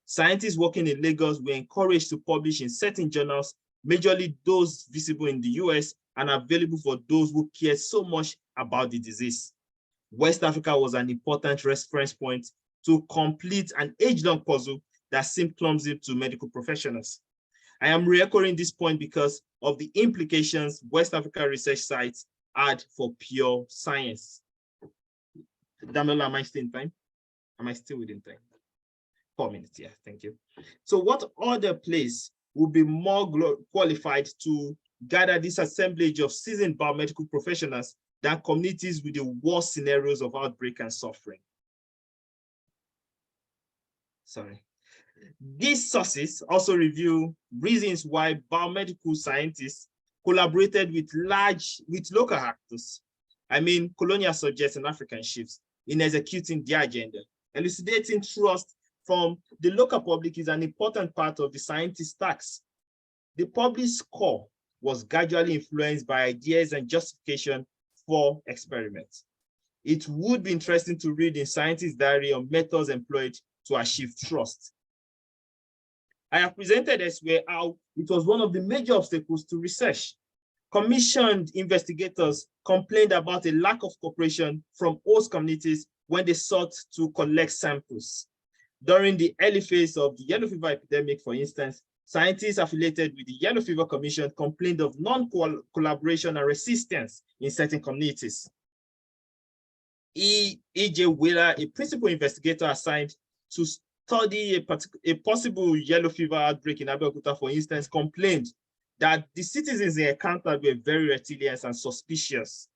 Scientists working in Lagos were encouraged to publish in certain journals, majorly those visible in the US and available for those who care so much about the disease. West Africa was an important reference point to complete an age-long puzzle that seemed clumsy to medical professionals. I am reoccurring this point because of the implications West Africa research sites had for pure science. Damola, am I still in time? Am I still within time? 4 minutes, yeah, thank you. So what other place would be more qualified to gather this assemblage of seasoned biomedical professionals than communities with the worst scenarios of outbreak and suffering? Sorry. These sources also review reasons why biomedical scientists collaborated with local actors, I mean colonial subjects and African chiefs, in executing their agenda. Elucidating trust from the local public is an important part of the scientist's task. The public's core was gradually influenced by ideas and justification for experiments. It would be interesting to read in scientists' diary on methods employed to achieve trust. I have presented elsewhere how it was one of the major obstacles to research. Commissioned investigators complained about a lack of cooperation from host communities when they sought to collect samples. During the early phase of the yellow fever epidemic, for instance, scientists affiliated with the Yellow Fever Commission complained of non-collaboration and resistance in certain communities. E.J. Wheeler, a principal investigator assigned to study a possible yellow fever outbreak in Abeokuta, for instance, complained that the citizens they encountered were very rectilious and suspicious.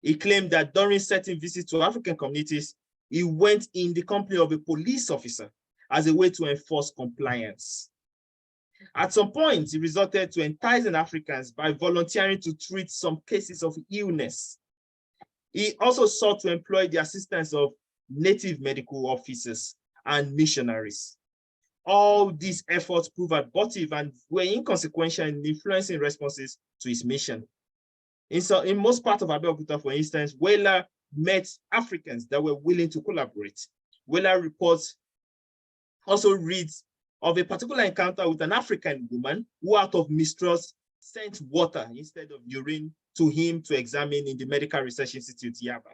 He claimed that during certain visits to African communities, he went in the company of a police officer as a way to enforce compliance. At some point, he resorted to enticing Africans by volunteering to treat some cases of illness. He also sought to employ the assistance of native medical officers and missionaries. All these efforts proved abortive and were inconsequential in influencing responses to his mission. In most parts of Abeokuta, for instance, Wheeler met Africans that were willing to collaborate. Wheeler reports also reads of a particular encounter with an African woman who, out of mistrust, sent water instead of urine to him to examine in the Medical Research Institute, Yaba.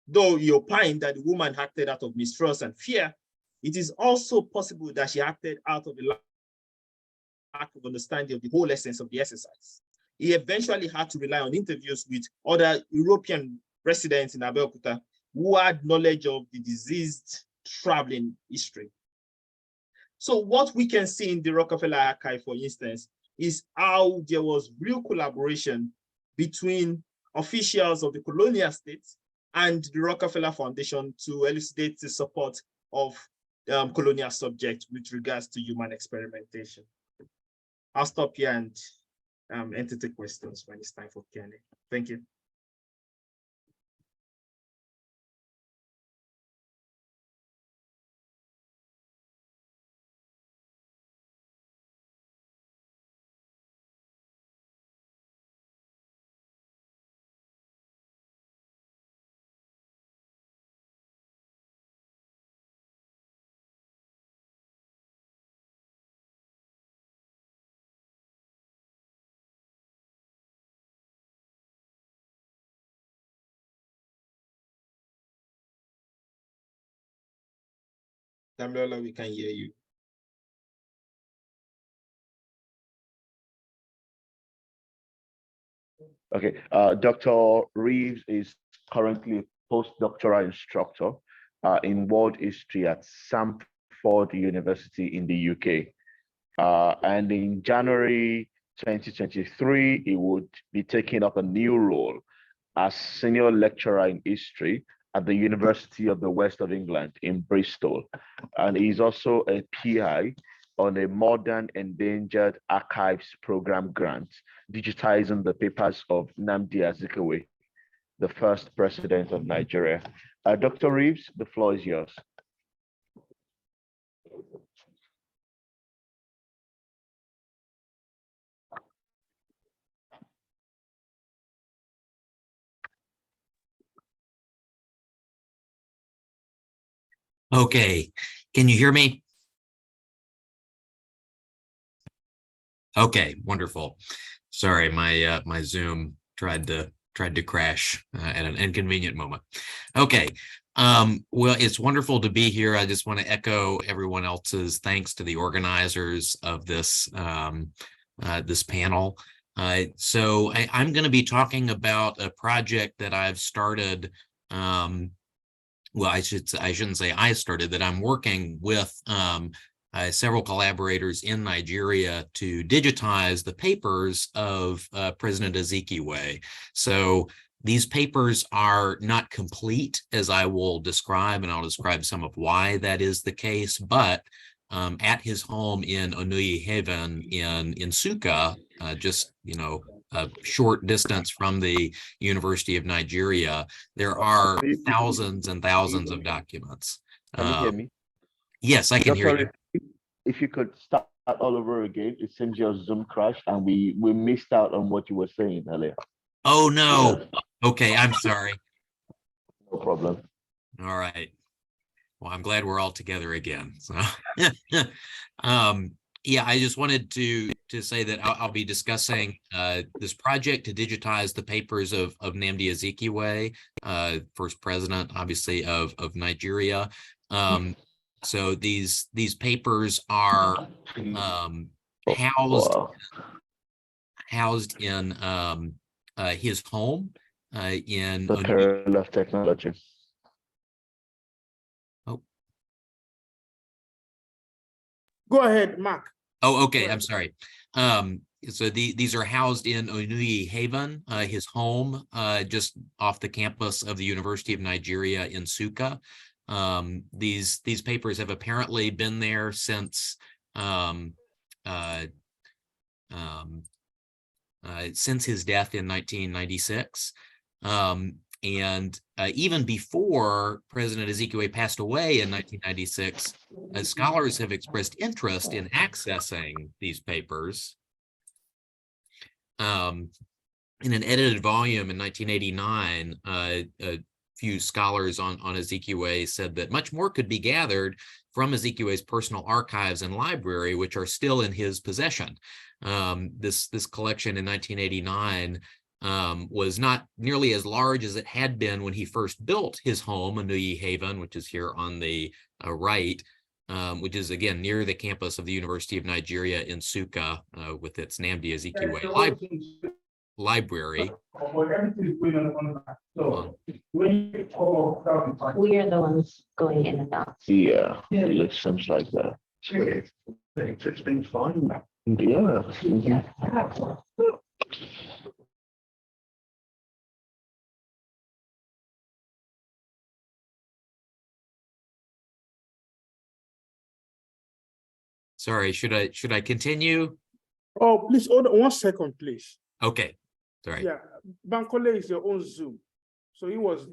Though he opined that the woman acted out of mistrust and fear, it is also possible that she acted out of a lack of understanding of the whole essence of the exercise. He eventually had to rely on interviews with other European residents in Abeokuta who had knowledge of the diseased traveling history. So what we can see in the Rockefeller Archive, for instance, is how there was real collaboration between officials of the colonial states and the Rockefeller Foundation to elucidate the support of colonial subjects with regards to human experimentation. I'll stop here and entertain questions when it's time for Q&A. Thank you. Damilola, we can hear you. Okay, Dr. Reeves is currently a postdoctoral instructor in world history at Samford University in the UK. And in January 2023, he would be taking up a new role as senior lecturer in history at the University of the West of England in Bristol. And he's also a PI on a Modern Endangered Archives Program grant, digitizing the papers of Nnamdi Azikiwe, the first president of Nigeria. Dr. Reeves, the floor is yours. Okay, can you hear me? Okay, wonderful. Sorry, my my Zoom tried to crash at an inconvenient moment. Okay, well, it's wonderful to be here. I just want to echo everyone else's thanks to the organizers of this this panel. So I'm going to be talking about a project that I've started. Well, I shouldn't say I started, that I'm working with several collaborators in Nigeria to digitize the papers of President Azikiwe. So these papers are not complete, as I will describe, and I'll describe some of why that is the case, but at his home in Onuyi Haven in Nsukka, just, a short distance from the University of Nigeria, there are thousands and thousands of documents. Can you hear me? Yes, I can hear you. If you could start all over again, it seems your Zoom crashed and we missed out on what you were saying earlier. Oh, no. Okay, I'm sorry. No problem. All right. Well, I'm glad we're all together again. So, yeah, I just wanted to say that I'll be discussing this project to digitize the papers of Nnamdi Azikiwe, first president, obviously, of Nigeria. So these papers are housed in his home in The peril of technology. Go ahead, Mark. Oh, okay. I'm sorry. So these are housed in Onuyi Haven, his home, just off the campus of the University of Nigeria in Nsukka. These papers have apparently been there since his death in 1996. And even before President Azikiwe passed away in 1996, scholars have expressed interest in accessing these papers. In an edited volume in 1989, a few scholars on Azikiwe said that much more could be gathered from Azikiwe's personal archives and library, which are still in his possession. This collection in 1989 was not nearly as large as it had been when he first built his home, Onuyi Haven, which is here on the right, which is, again, near the campus of the University of Nigeria in Nsukka, with its Nnamdi Azikiwe library. We are the ones going in and out. Yeah, it seems like that. It's been fine. Yeah. Sorry, should I continue? Oh, please hold on 1 second, please. Okay, sorry. Yeah, Bankole is your own Zoom. So he was.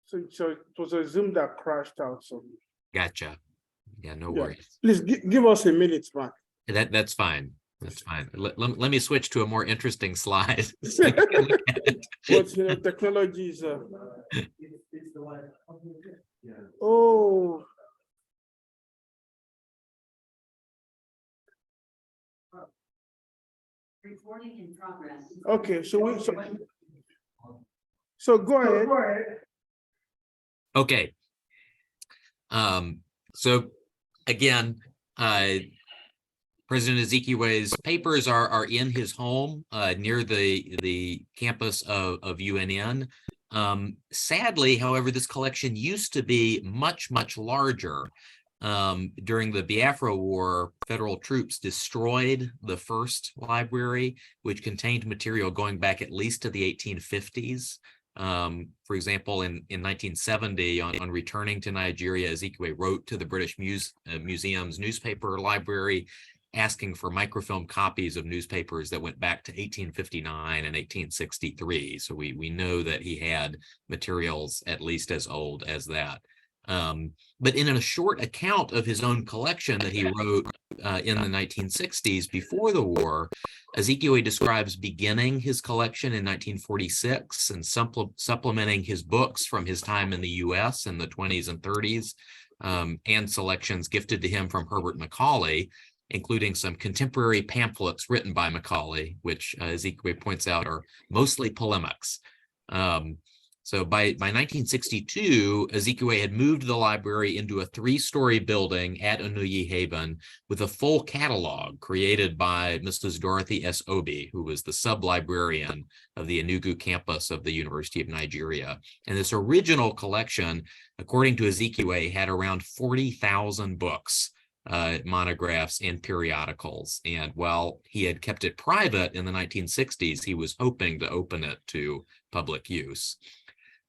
So it was a Zoom that crashed out. So. Gotcha. Yeah, no worries. Please give us a minute, Mark. That's fine. That's fine. Let me switch to a more interesting slide. But technology is. Oh. Okay, so go ahead. Okay. So again, President Ezekiewe's papers are in his home near the campus of UNN. Sadly, however, this collection used to be much larger. During the Biafra War, federal troops destroyed the first library, which contained material going back at least to the 1850s. For example, in 1970, on returning to Nigeria, Ezekiewe wrote to the British Museum's newspaper library, asking for microfilm copies of newspapers that went back to 1859 and 1863. So we know that he had materials at least as old as that. But in a short account of his own collection that he wrote in the 1960s before the war, Ezekiewe describes beginning his collection in 1946 and supplementing his books from his time in the US in the 20s and 30s, and selections gifted to him from Herbert Macaulay, including some contemporary pamphlets written by Macaulay, which Ezekiewe points out are mostly polemics. So by 1962, Ezekiewe had moved the library into a 3-story building at Onuyi Haven with a full catalog created by Mrs. Dorothy S. Obi, who was the sub-librarian of the Enugu campus of the University of Nigeria. And this original collection, according to Ezekiewe, had around 40,000 books, monographs, and periodicals. And while he had kept it private in the 1960s, he was hoping to open it to public use.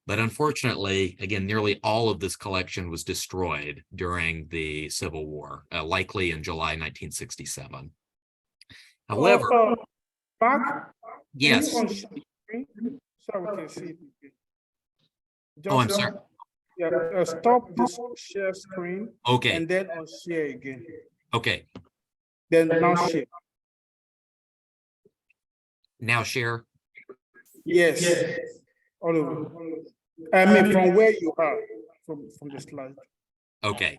But unfortunately, again, nearly all of this collection was destroyed during the Civil War, likely in July 1967. However, Back. yes. So we can see. Oh, I'm sorry. Yeah, stop this share screen. Okay. And then share again. Okay. Then now share. Now share. Yes. All over. I mean, from where you are, from the slide. Okay.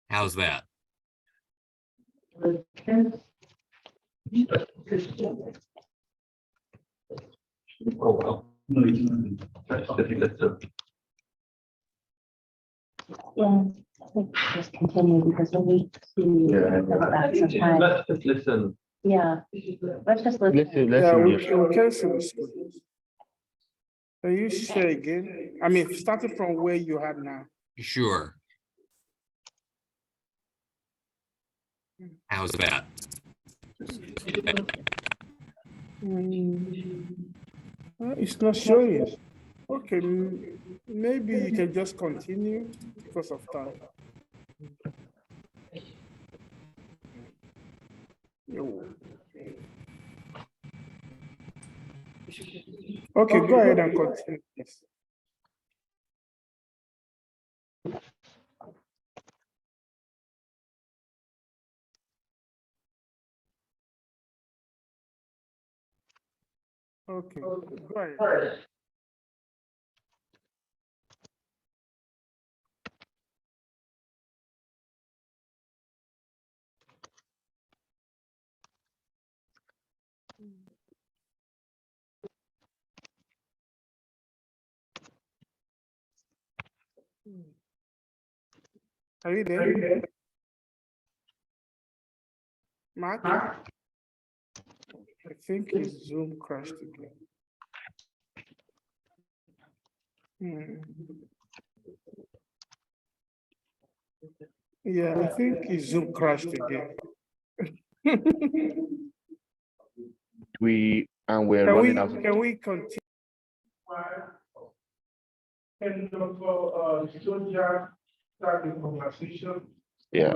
How's that? Oh, well. Yeah, I think just continue because we need to go back some time. Let's just listen. Yeah, let's just listen. Yeah, we can see the screen. Can you share again? I mean, starting from where you are now. Sure. How's that? It's not showing. Okay, maybe you can just continue because of time. Okay, go ahead and continue, please. Okay, go ahead. Are you there? Mark? I think his Zoom crashed again. Yeah, I think his Zoom crashed again. We're Can running out. can we continue? And Sonia start the conversation. Yeah.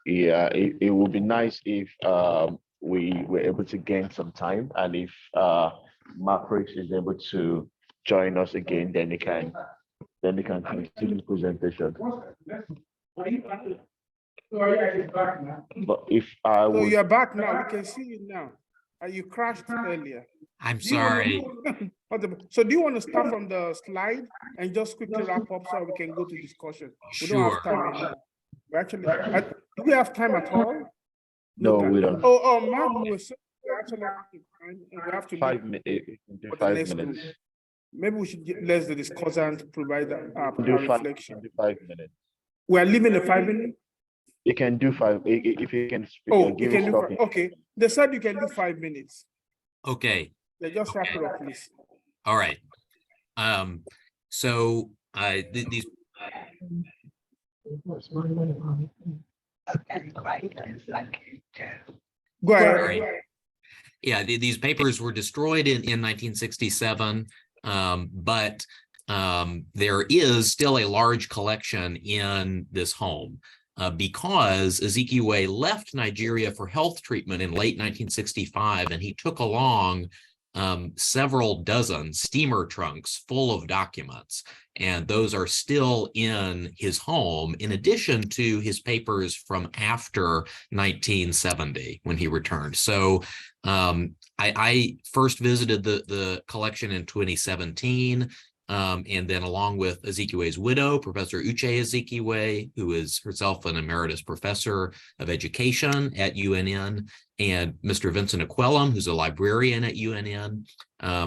Yeah, it would be nice if we were able to gain some time, and if Repre is able to join us again, then they can continue the presentation. But if I So would, you're back now. We can see you now. You crashed earlier. I'm Do you wanna- sorry. So do you want to start from the slide and just quickly wrap up so we can go to discussion? We don't have Sure. time anymore. We actually, do we have time at all? No, time. we don't. Oh, Mark, we actually have to time, and we have to leave 5 minutes. for the 5 next minutes. group. Maybe we should let the discussant provide our Do reflection. 5 minutes. We are leaving the 5 minutes. You can do 5 if you can speak. Oh, you give can it do stop. okay. They said you can do 5 minutes. Okay. Yeah, just wrap it up, please. All right. So these Go ahead. Right. Yeah, these papers were destroyed in 1967, but there is still a large collection in this home because Ezekwe left Nigeria for health treatment in late 1965, and he took along several dozen steamer trunks full of documents, and those are still in his home, in addition to his papers from after 1970 when he returned. So I first visited the collection in 2017, and then along with Ezekwe's widow, Professor Uche Ezekwe, who is herself an emeritus professor of education at UNN, and Mr. Vincent Aquellum, who's a librarian at UNN,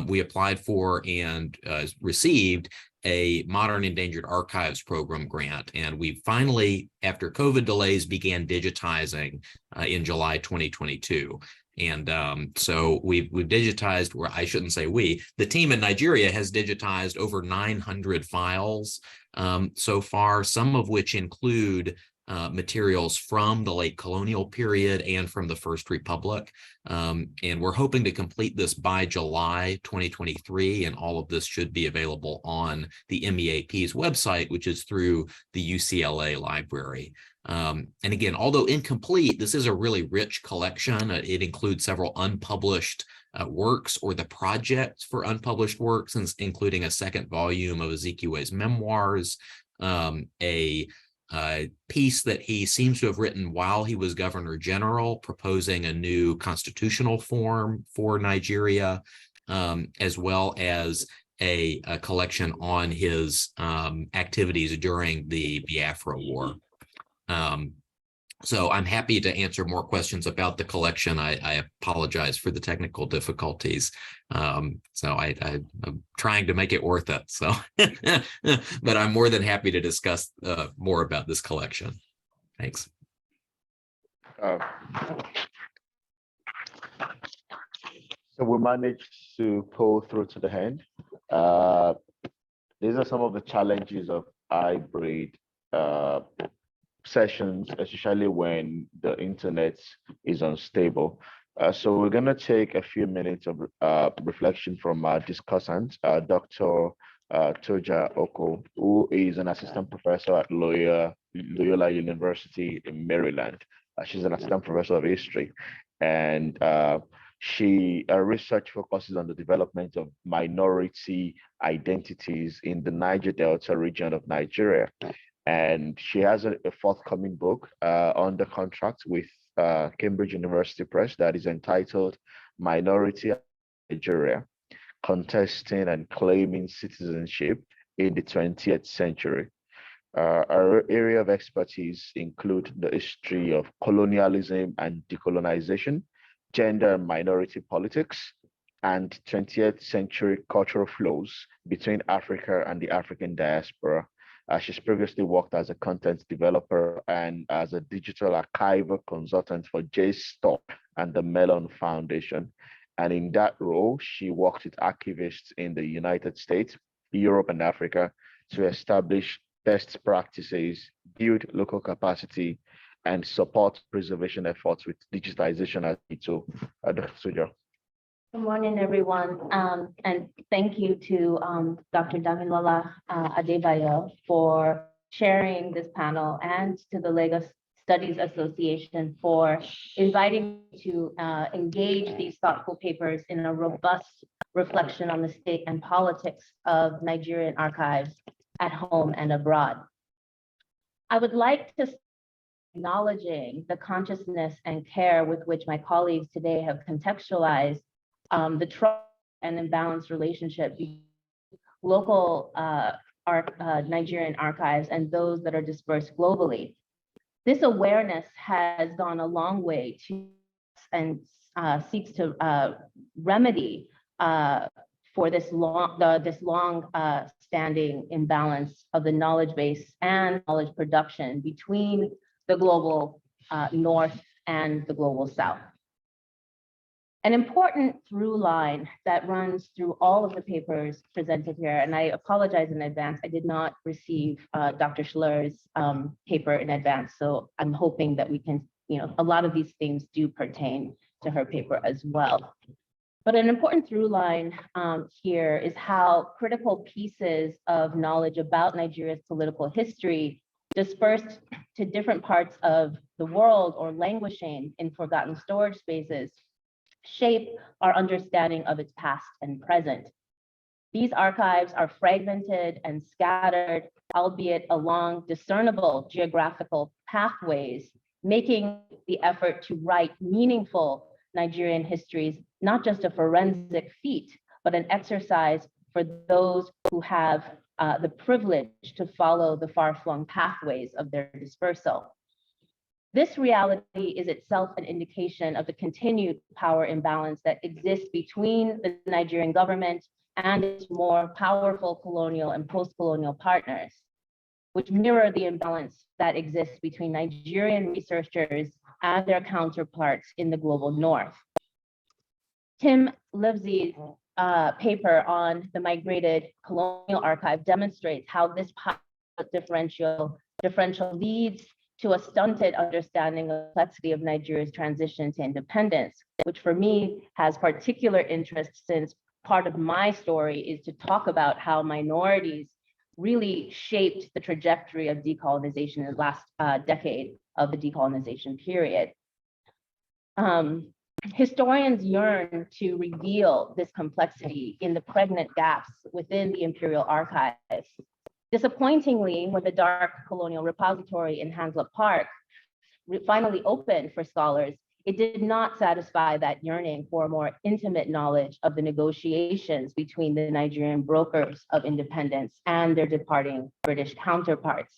we applied for and received a Modern Endangered Archives Program grant. And we finally, after COVID delays, began digitizing in July 2022. And so we've digitized, or I shouldn't say we, the team in Nigeria has digitized over 900 files so far, some of which include materials from the late colonial period and from the First Republic. And we're hoping to complete this by July 2023, and all of this should be available on the MEAP's website, which is through the UCLA library. And again, although incomplete, this is a really rich collection. It includes several unpublished works, or the project for unpublished works, including a second volume of Ezekwe's memoirs, a piece that he seems to have written while he was Governor General, proposing a new constitutional form for Nigeria, as well as a collection on his activities during the Biafra War. So I'm happy to answer more questions about the collection. I apologize for the technical difficulties. So I'm trying to make it worth it. So, but I'm more than happy to discuss more about this collection. Thanks. So we managed to pull through to the end. These are some of the challenges of hybrid sessions, especially when the internet is unstable. So we're going to take a few minutes of reflection from our discussant, Dr. Toja Oko, who is an assistant professor at Loyola University in Maryland. She's an assistant professor of history, and her research focuses on the development of minority identities in the Niger Delta region of Nigeria. And she has a forthcoming book under contract with Cambridge University Press that is entitled Minority Nigeria, Contesting and Claiming Citizenship in the 20th Century. Our area of expertise include the history of colonialism and decolonization, gender and minority politics, and 20th century cultural flows between Africa and the African diaspora. She's previously worked as a content developer and as a digital archival consultant for JSTOR and the Mellon Foundation. And in that role, she worked with archivists in the United States, Europe, and Africa to establish best practices, build local capacity, and support preservation efforts with digitization as a tool. Dr. Suja. Good morning, everyone, and thank you to Dr. Damilola Adebayo for sharing this panel, and to the Lagos Studies Association for inviting me to engage these thoughtful papers in a robust reflection on the state and politics of Nigerian archives at home and abroad. I would like to acknowledging the consciousness and care with which my colleagues today have contextualized the trust and imbalanced relationship between local Nigerian archives and those that are dispersed globally. This awareness has gone a long way to and seeks to remedy for this long-standing imbalance of the knowledge base and knowledge production between the global North and the global South. An important through line that runs through all of the papers presented here, and I apologize in advance, I did not receive Dr. Schler's paper in advance, so I'm hoping that we can, a lot of these things do pertain to her paper as well. But an important through line here is how critical pieces of knowledge about Nigeria's political history dispersed to different parts of the world or languishing in forgotten storage spaces shape our understanding of its past and present. These archives are fragmented and scattered, albeit along discernible geographical pathways, making the effort to write meaningful Nigerian histories not just a forensic feat, but an exercise for those who have the privilege to follow the far-flung pathways of their dispersal. This reality is itself an indication of the continued power imbalance that exists between the Nigerian government and its more powerful colonial and post-colonial partners, which mirror the imbalance that exists between Nigerian researchers and their counterparts in the global North. Tim Livesey's paper on the migrated colonial archive demonstrates how this differential leads to a stunted understanding of the complexity of Nigeria's transition to independence, which for me has particular interest since part of my story is to talk about how minorities really shaped the trajectory of decolonization in the last decade of the decolonization period. Historians yearn to reveal this complexity in the pregnant gaps within the imperial archives. Disappointingly, when the Dark Colonial Repository in Hanslope Park finally opened for scholars, it did not satisfy that yearning for more intimate knowledge of the negotiations between the Nigerian brokers of independence and their departing British counterparts.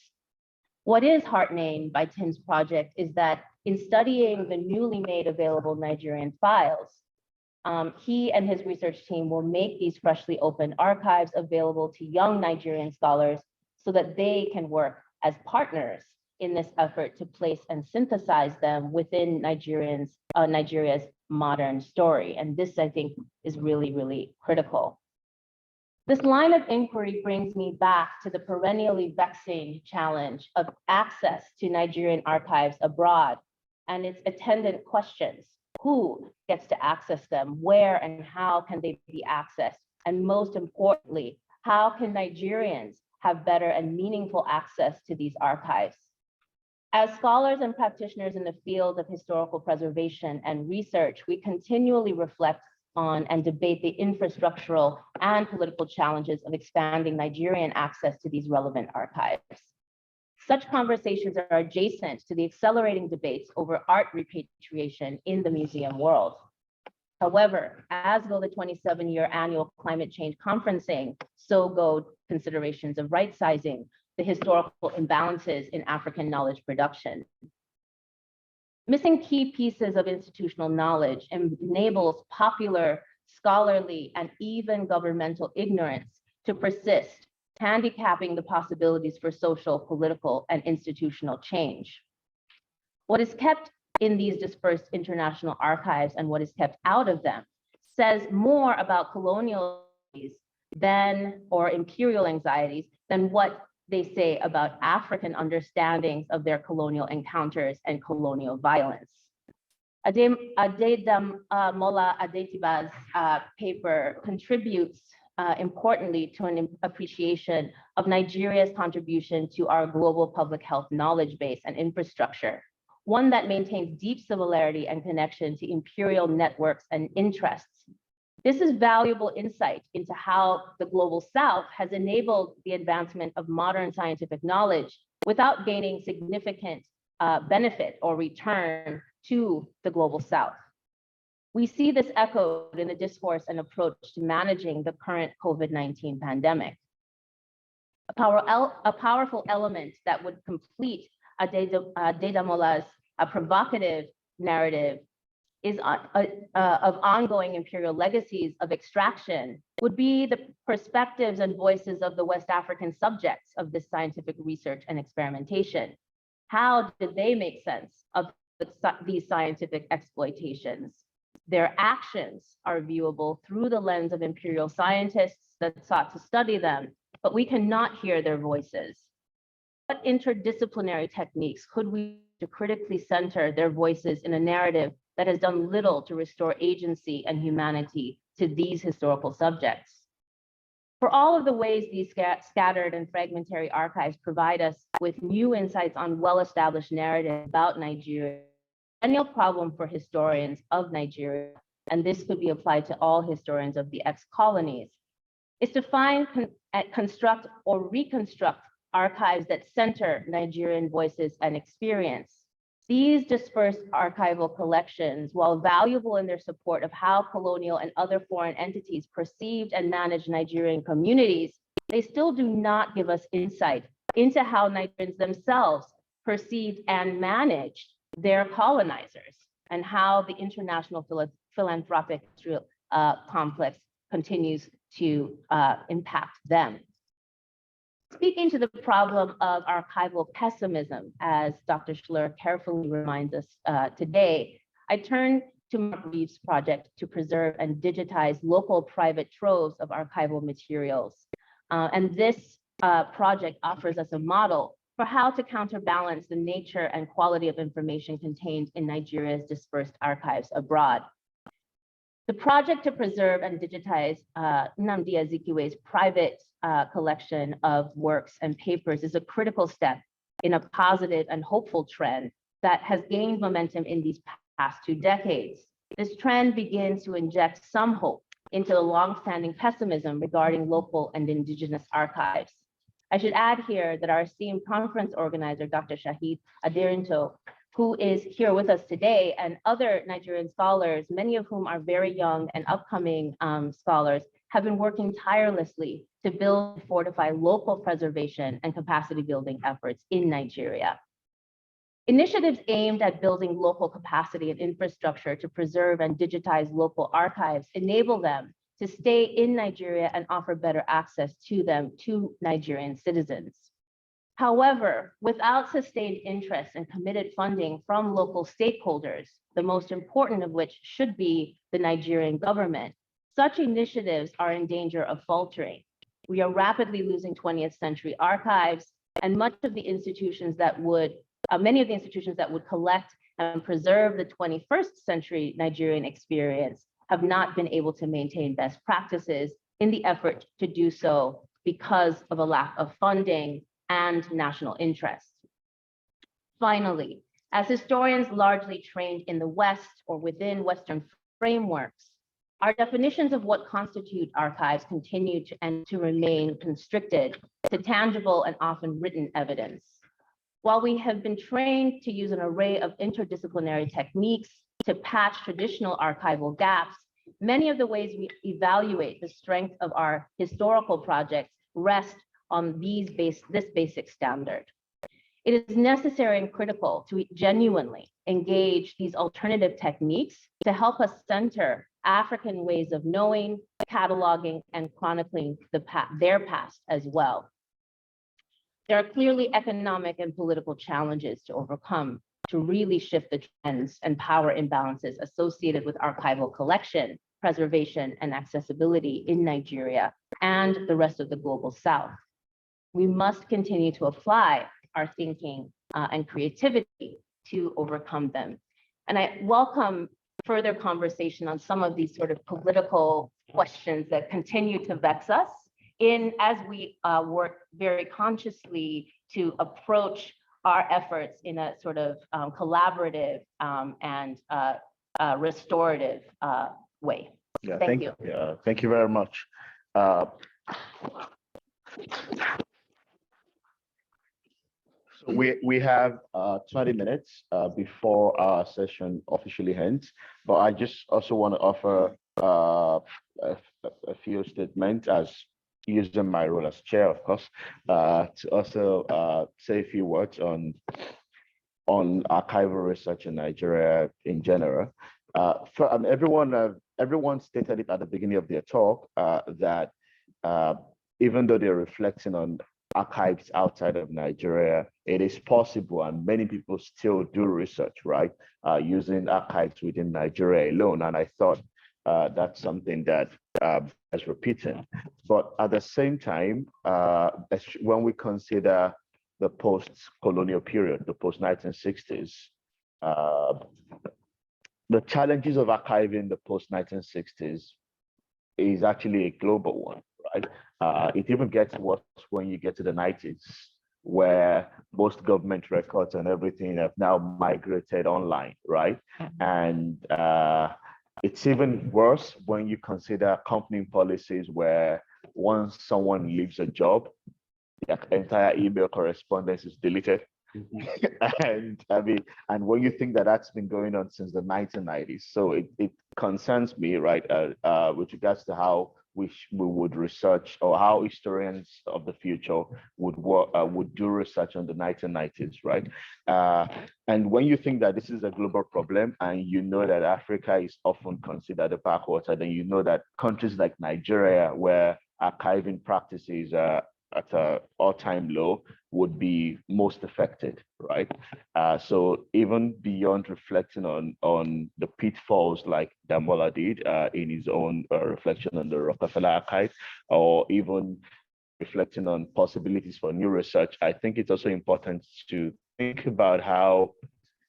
What is heartening by Tim's project is that in studying the newly made available Nigerian files, he and his research team will make these freshly opened archives available to young Nigerian scholars so that they can work as partners in this effort to place and synthesize them within Nigeria's modern story. And this, I think, is really, really critical. This line of inquiry brings me back to the perennially vexing challenge of access to Nigerian archives abroad and its attendant questions. Who gets to access them? Where and how can they be accessed? And most importantly, how can Nigerians have better and meaningful access to these archives? As scholars and practitioners in the field of historical preservation and research, we continually reflect on and debate the infrastructural and political challenges of expanding Nigerian access to these relevant archives. Such conversations are adjacent to the accelerating debates over art repatriation in the museum world. However, as go the 27-year annual climate change conferencing, so go considerations of right-sizing the historical imbalances in African knowledge production. Missing key pieces of institutional knowledge enables popular, scholarly, and even governmental ignorance to persist, handicapping the possibilities for social, political, and institutional change. What is kept in these dispersed international archives and what is kept out of them says more about colonial or imperial anxieties than what they say about African understandings of their colonial encounters and colonial violence. Adedamola Adetiba's paper contributes importantly to an appreciation of Nigeria's contribution to our global public health knowledge base and infrastructure, one that maintains deep similarity and connection to imperial networks and interests. This is valuable insight into how the global South has enabled the advancement of modern scientific knowledge without gaining significant benefit or return to the global South. We see this echoed in the discourse and approach to managing the current COVID-19 pandemic. A powerful element that would complete Adedamola's provocative narrative is of ongoing imperial legacies of extraction would be the perspectives and voices of the West African subjects of this scientific research and experimentation. How did they make sense of these scientific exploitations? Their actions are viewable through the lens of imperial scientists that sought to study them, but we cannot hear their voices. What interdisciplinary techniques could we use to critically center their voices in a narrative that has done little to restore agency and humanity to these historical subjects? For all of the ways these scattered and fragmentary archives provide us with new insights on well-established narrative about Nigeria, a perennial problem for historians of Nigeria, and this could be applied to all historians of the ex-colonies, is to find, construct, or reconstruct archives that center Nigerian voices and experience. These dispersed archival collections, while valuable in their support of how colonial and other foreign entities perceived and managed Nigerian communities, they still do not give us insight into how Nigerians themselves perceived and managed their colonizers and how the international philanthropic complex continues to impact them. Speaking to the problem of archival pessimism, as Dr. Schler carefully reminds us today, I turn to Mark Reeves' project to preserve and digitize local private troves of archival materials. And this project offers us a model for how to counterbalance the nature and quality of information contained in Nigeria's dispersed archives abroad. The project to preserve and digitize Nnamdi Azikiwe's private collection of works and papers is a critical step in a positive and hopeful trend that has gained momentum in these past 2 decades. This trend begins to inject some hope into the longstanding pessimism regarding local and indigenous archives. I should add here that our esteemed conference organizer, Dr. Shahid Aderinto, who is here with us today, and other Nigerian scholars, many of whom are very young and upcoming scholars, have been working tirelessly to build and fortify local preservation and capacity building efforts in Nigeria. Initiatives aimed at building local capacity and infrastructure to preserve and digitize local archives enable them to stay in Nigeria and offer better access to them to Nigerian citizens. However, without sustained interest and committed funding from local stakeholders, the most important of which should be the Nigerian government, such initiatives are in danger of faltering. We are rapidly losing 20th century archives, and many of the institutions that would collect and preserve the 21st century Nigerian experience have not been able to maintain best practices in the effort to do so because of a lack of funding and national interest. Finally, as historians largely trained in the West or within Western frameworks, our definitions of what constitute archives continue to remain constricted to tangible and often written evidence. While we have been trained to use an array of interdisciplinary techniques to patch traditional archival gaps, many of the ways we evaluate the strength of our historical projects rest on this basic standard. It is necessary and critical to genuinely engage these alternative techniques to help us center African ways of knowing, cataloging, and chronicling their past as well. There are clearly economic and political challenges to overcome to really shift the trends and power imbalances associated with archival collection, preservation, and accessibility in Nigeria and the rest of the global South. We must continue to apply our thinking and creativity to overcome them. And I welcome further conversation on some of these sort of political questions that continue to vex us as we work very consciously to approach our efforts in a sort of collaborative and restorative way. Yeah, Thank you. Yeah, thank you very much. So we have 20 minutes before our session officially ends, but I just also want to offer a few statements as using my role as chair, of course, to also say a few words on archival research in Nigeria in general. Everyone stated it at the beginning of their talk that even though they're reflecting on archives outside of Nigeria, it is possible, and many people still do research, right, using archives within Nigeria alone. And I thought that's something that is repeating. But at the same time, when we consider the post-colonial period, the post-1960s, the challenges of archiving the post-1960s is actually a global one, right? It even gets worse when you get to the 90s, where most government records and everything have now migrated online, right? And it's even worse when you consider company policies where once someone leaves a job, the entire email correspondence is deleted. And I mean, and when you think that that's been going on since the 1990s, so it concerns me, right, with regards to how we would research, or how historians of the future would do research on the 1990s, right? And when you think that this is a global problem, and you know that Africa is often considered a backwater, then you know that countries like Nigeria, where archiving practices are at an all-time low, would be most affected, right? So even beyond reflecting on the pitfalls like Damola did in his own reflection on the Rockefeller Archive, or even reflecting on possibilities for new research, I think it's also important to think about how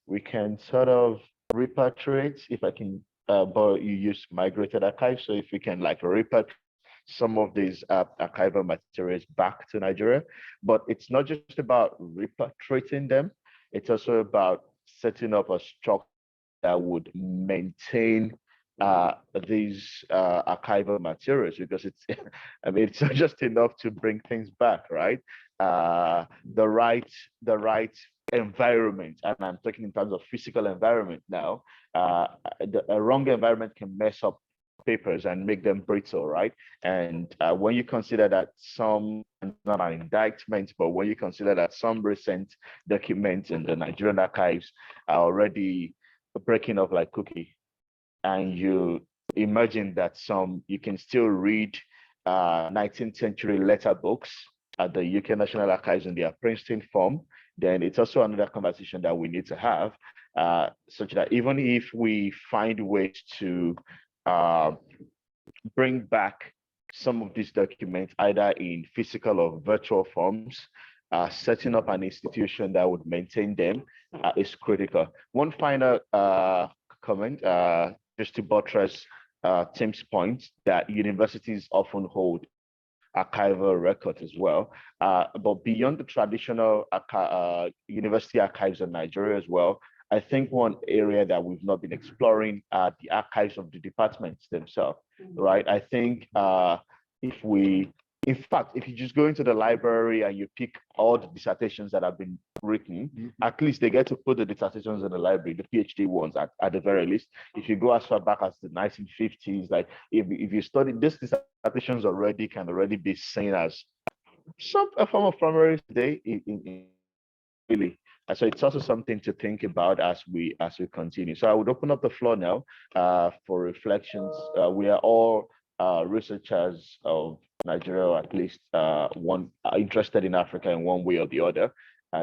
we can sort of repatriate, if I can, but you use migrated archives, so if we can like repatriate some of these archival materials back to Nigeria. But it's not just about repatriating them, it's also about setting up a structure that would maintain these archival materials, because it's, I mean, it's not just enough to bring things back, right? The right environment, and I'm talking in terms of physical environment now, a wrong environment can mess up papers and make them brittle, right? And when you consider that some, not an indictment, but when you consider that some recent documents in the Nigerian archives are already breaking up like cookie, and you imagine that you can still read 19th century letter books at the UK National Archives in their Princeton form, then it's also another conversation that we need to have, such that even if we find ways to bring back some of these documents, either in physical or virtual forms, setting up an institution that would maintain them is critical. One final comment, just to buttress Tim's point, that universities often hold archival records as well. But beyond the traditional university archives in Nigeria as well, I think one area that we've not been exploring are the archives of the departments themselves, right? I think in fact, if you just go into the library and you pick all the dissertations that have been written, at least they get to put the dissertations in the library, the PhD ones at the very least. If you go as far back as the 1950s, like if you study these dissertations already, can already be seen as a form of primary today, really. So it's also something to think about as we continue. So I would open up the floor now for reflections. We are all researchers of Nigeria, or at least one interested in Africa in one way or the other.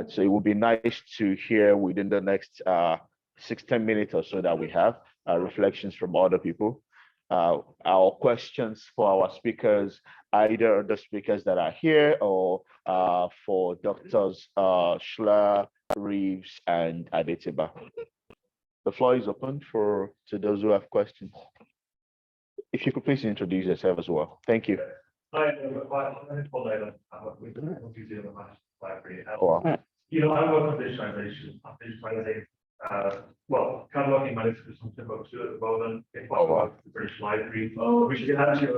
So it would be nice to hear within the next 6-10 minutes or so that we have reflections from other people. Our questions for our speakers, either the speakers that are here or for Doctors Schler, Reeves, and Adetiba. The floor is open to those who have questions. If you could please introduce yourself as well. Thank you. Hi, Wow. you know, I work on digitization. Well, kind of working manuscripts on Timbuktu at the moment. It's quite work with the British Library. We should actually.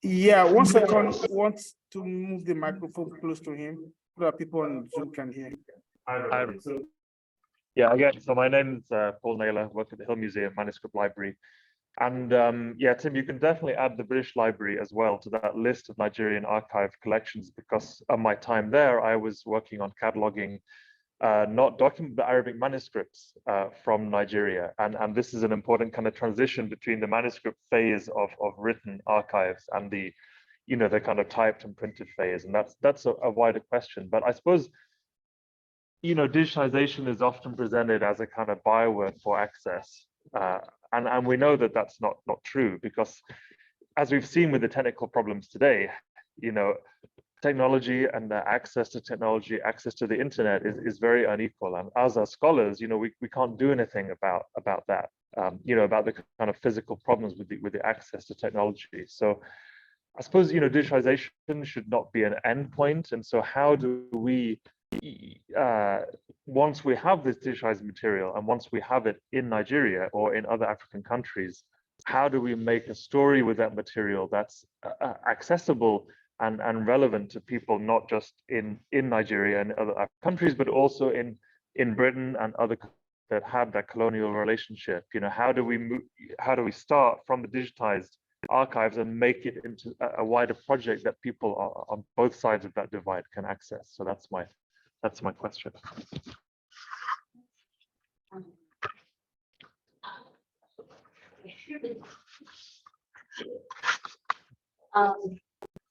Yeah, 1 second. Want to move the microphone close to him so that people on Zoom can hear. Hi. Yeah, again, so my name's Paul Naylor, work at the Hill Museum Manuscript Library. And yeah, Tim, you can definitely add the British Library as well to that list of Nigerian archive collections, because of my time there, I was working on cataloging not document but Arabic manuscripts from Nigeria. And this is an important kind of transition between the manuscript phase of written archives and the, you know, the kind of typed and printed phase. And that's a wider question. But I suppose, you know, digitization is often presented as a kind of byword for access. And we know that that's not true, because as we've seen with the technical problems today, you know, technology and the access to technology, access to the internet is very unequal. And as our scholars, you know, we can't do anything about that, you know, about the kind of physical problems with the access to technology. So I suppose, you know, digitization should not be an endpoint. And so how do we, once we have this digitized material and once we have it in Nigeria or in other African countries, how do we make a story with that material that's accessible and relevant to people, not just in Nigeria and other African countries, but also in Britain and other that had that colonial relationship? You know, how do we start from the digitized archives and make it into a wider project that people on both sides of that divide can access? So that's my question.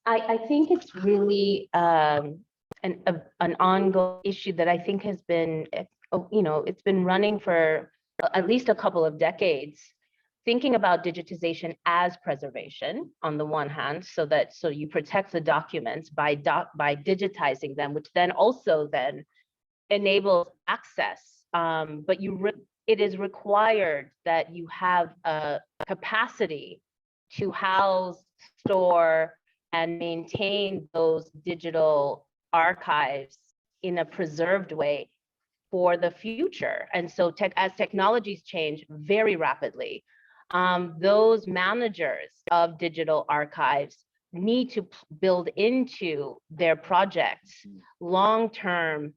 I think it's really an ongoing issue that I think has been, you know, it's been running for at least a couple of decades, thinking about digitization as preservation on the one hand, so you protect the documents by digitizing them, which then also enables access. But it is required that you have a capacity to house, store, and maintain those digital archives in a preserved way for the future. And so as technologies change very rapidly, those managers of digital archives need to build into their projects long-term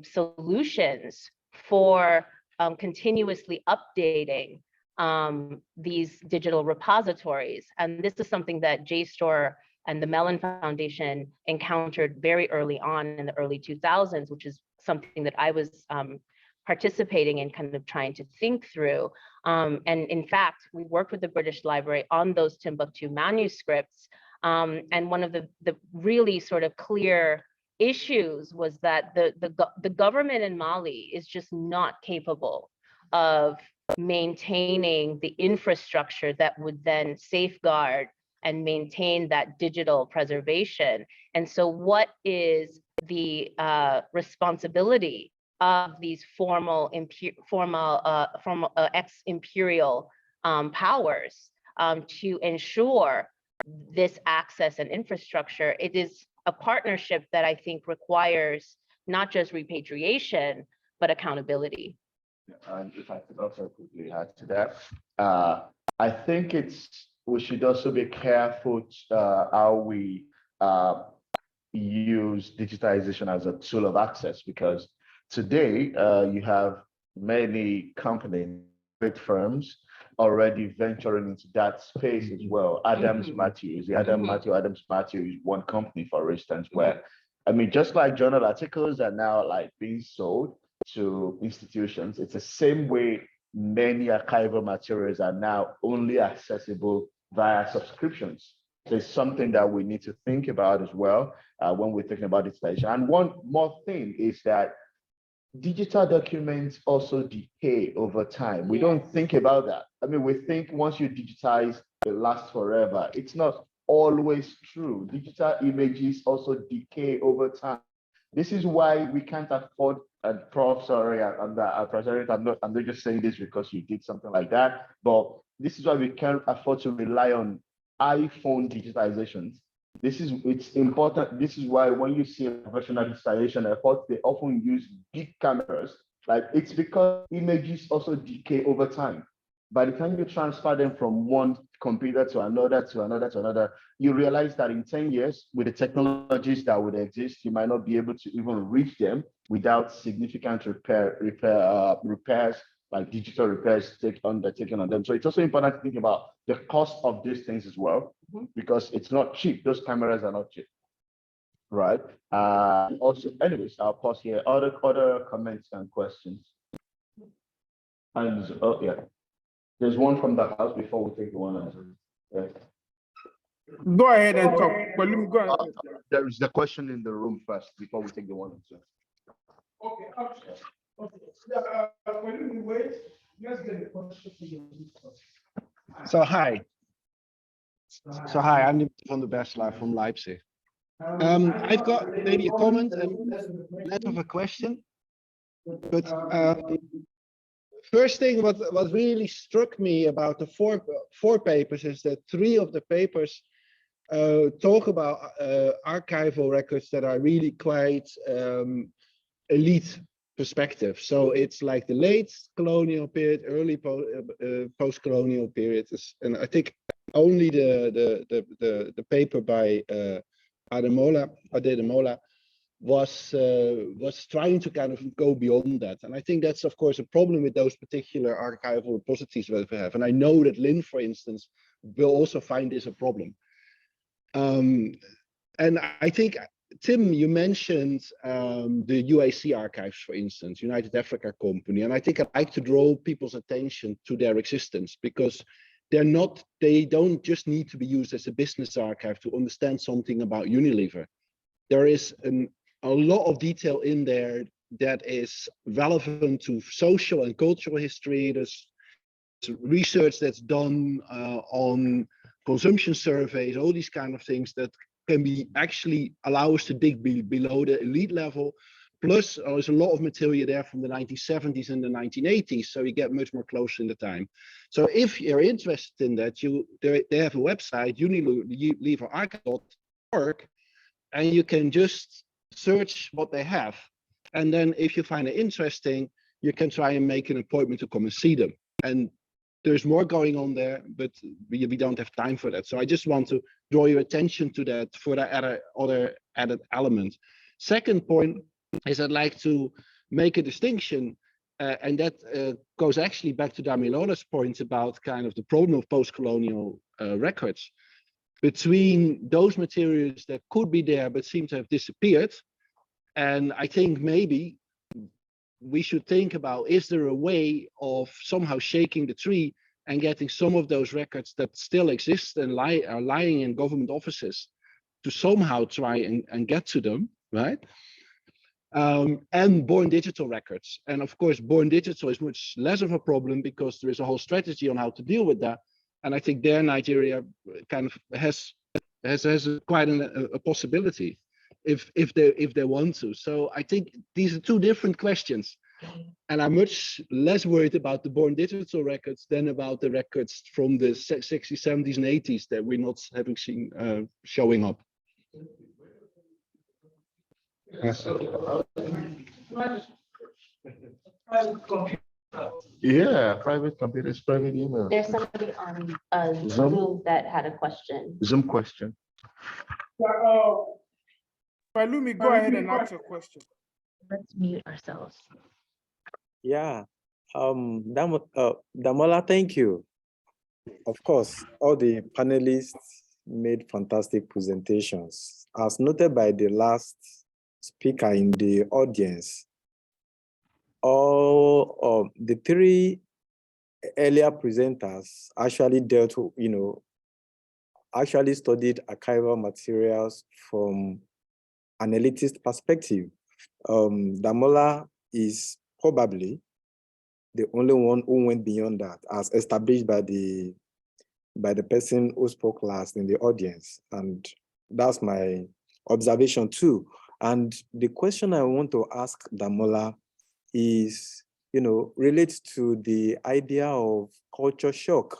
solutions for continuously updating these digital repositories. And this is something that JSTOR and the Mellon Foundation encountered very early on in the early 2000s, which is something that I was participating in, kind of trying to think through. And in fact, we worked with the British Library on those Timbuktu manuscripts. And one of the really sort of clear issues was that the government in Mali is just not capable of maintaining the infrastructure that would then safeguard and maintain that digital preservation. And so what is the responsibility of these formal ex-imperial powers to ensure this access and infrastructure? It is a partnership that I think requires not just repatriation, but accountability. And if I could also quickly add to that, I think we should also be careful how we use digitization as a tool of access, because today you have many companies, big firms already venturing into that space as well. Adams Matthews is one company, for instance, where, I mean, just like journal articles are now like being sold to institutions, it's the same way many archival materials are now only accessible via subscriptions. There's something that we need to think about as well when we're thinking about digitization. And one more thing is that digital documents also decay over time. We don't think about that. I mean, we think once you digitize, it lasts forever. It's not always true. Digital images also decay over time. This is why we can't afford, and Prof, sorry, I'm not just saying this because you did something like that, but this is why we can't afford to rely on iPhone digitizations. It's important. This is why when you see a professional digitization effort, they often use big cameras. Like, it's because images also decay over time. by the time you transfer them from one computer to another, you realize that in 10 years, with the technologies that would exist, you might not be able to even reach them without significant repairs, like digital repairs undertaken on them. So it's also important to think about the cost of these things as well, because it's not cheap. Those cameras are not cheap, right? Also, anyways, I'll pause here. Other comments and questions? And oh yeah, there's one from the house before we take the one on Zoom. Yeah. Go ahead and talk. Well, let me go ahead. There is the question in the room first before we take the one on Zoom. Okay. Well, let me wait. Let's get the question. So hi. I'm from the Bachelor from Leipzig. I've got maybe a comment and less of a question. But first thing, what really struck me about the four papers is that 3 of the papers talk about archival records that are really quite elite perspective. So it's like the late colonial period, early post-colonial period, and I think only the paper by Ademola was trying to kind of go beyond that. And I think that's of course a problem with those particular archival repositories that we have. And I know that Lynn, for instance, will also find this a problem. And I think, Tim, you mentioned the UAC archives, for instance, United Africa Company. And I think I'd like to draw people's attention to their existence, because they don't just need to be used as a business archive to understand something about Unilever. There is a lot of detail in there that is relevant to social and cultural history. There's research that's done on consumption surveys, all these kind of things that can be actually allow us to dig below the elite level. Plus, there's a lot of material there from the 1970s and the 1980s, so you get much more closer in the time. So if you're interested in that, they have a website, unileverarchive.org, and you can just search what they have. And then if you find it interesting, you can try and make an appointment to come and see them. And there's more going on there, but we don't have time for that. So I just want to draw your attention to that for that other added element. Second point is I'd like to make a distinction, and that goes actually back to Damilola's point about kind of the problem of post-colonial records, between those materials that could be there but seem to have disappeared. And I think maybe we should think about, is there a way of somehow shaking the tree and getting some of those records that still exist and are lying in government offices to somehow try and get to them, right? And born digital records. And of course, born digital is much less of a problem because there is a whole strategy on how to deal with that. And I think there Nigeria kind of has quite a possibility if they want to. So I think these are 2 different questions. And I'm much less worried about the born digital records than about the records from the 60s, 70s, and 80s that we're not having seen showing up. Yeah, private computers, private email. There's somebody on Zoom that had a question. Zoom question. Palumi, go ahead and ask your question. Let's mute ourselves. Yeah, Damola, thank you. Of course, all the panelists made fantastic presentations. As noted by the last speaker in the audience, all of the 3 earlier presenters actually dealt with, actually studied archival materials from an elitist perspective. Damola is probably the only one who went beyond that, as established by the person who spoke last in the audience. And that's my observation too. And the question I want to ask Damola is, relates to the idea of culture shock.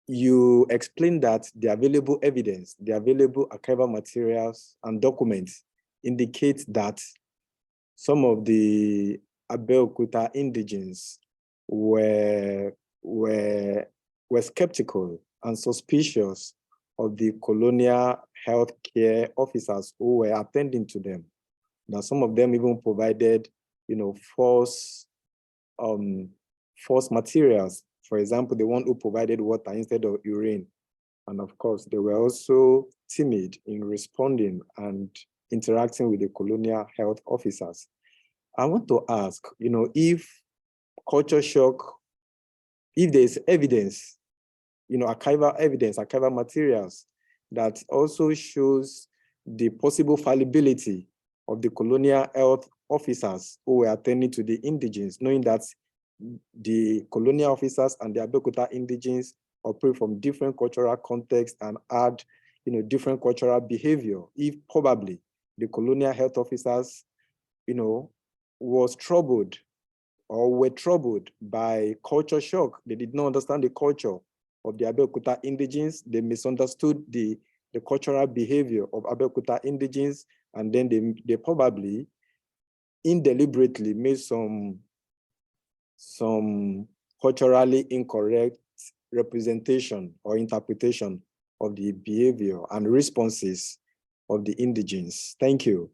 You explained that the available evidence, the available archival materials and documents indicate that some of the Abeokuta indigenes were skeptical and suspicious of the colonial healthcare officers who were attending to them. Now, some of them even provided, false materials. For example, the one who provided water instead of urine. And of course, they were also timid in responding and interacting with the colonial health officers. I want to ask, if culture shock, if there's evidence, archival evidence, archival materials that also shows the possible fallibility of the colonial health officers who were attending to the indigenes, knowing that the colonial officers and the Abeokuta indigenes operate from different cultural contexts and add, different cultural behavior. If probably the colonial health officers, was troubled or were troubled by culture shock. They did not understand the culture of the Abeokuta indigenes. They misunderstood the cultural behavior of Abeokuta indigenes, and then they probably indeliberately made some culturally incorrect representation or interpretation of the behavior and responses of the indigenes. Thank you.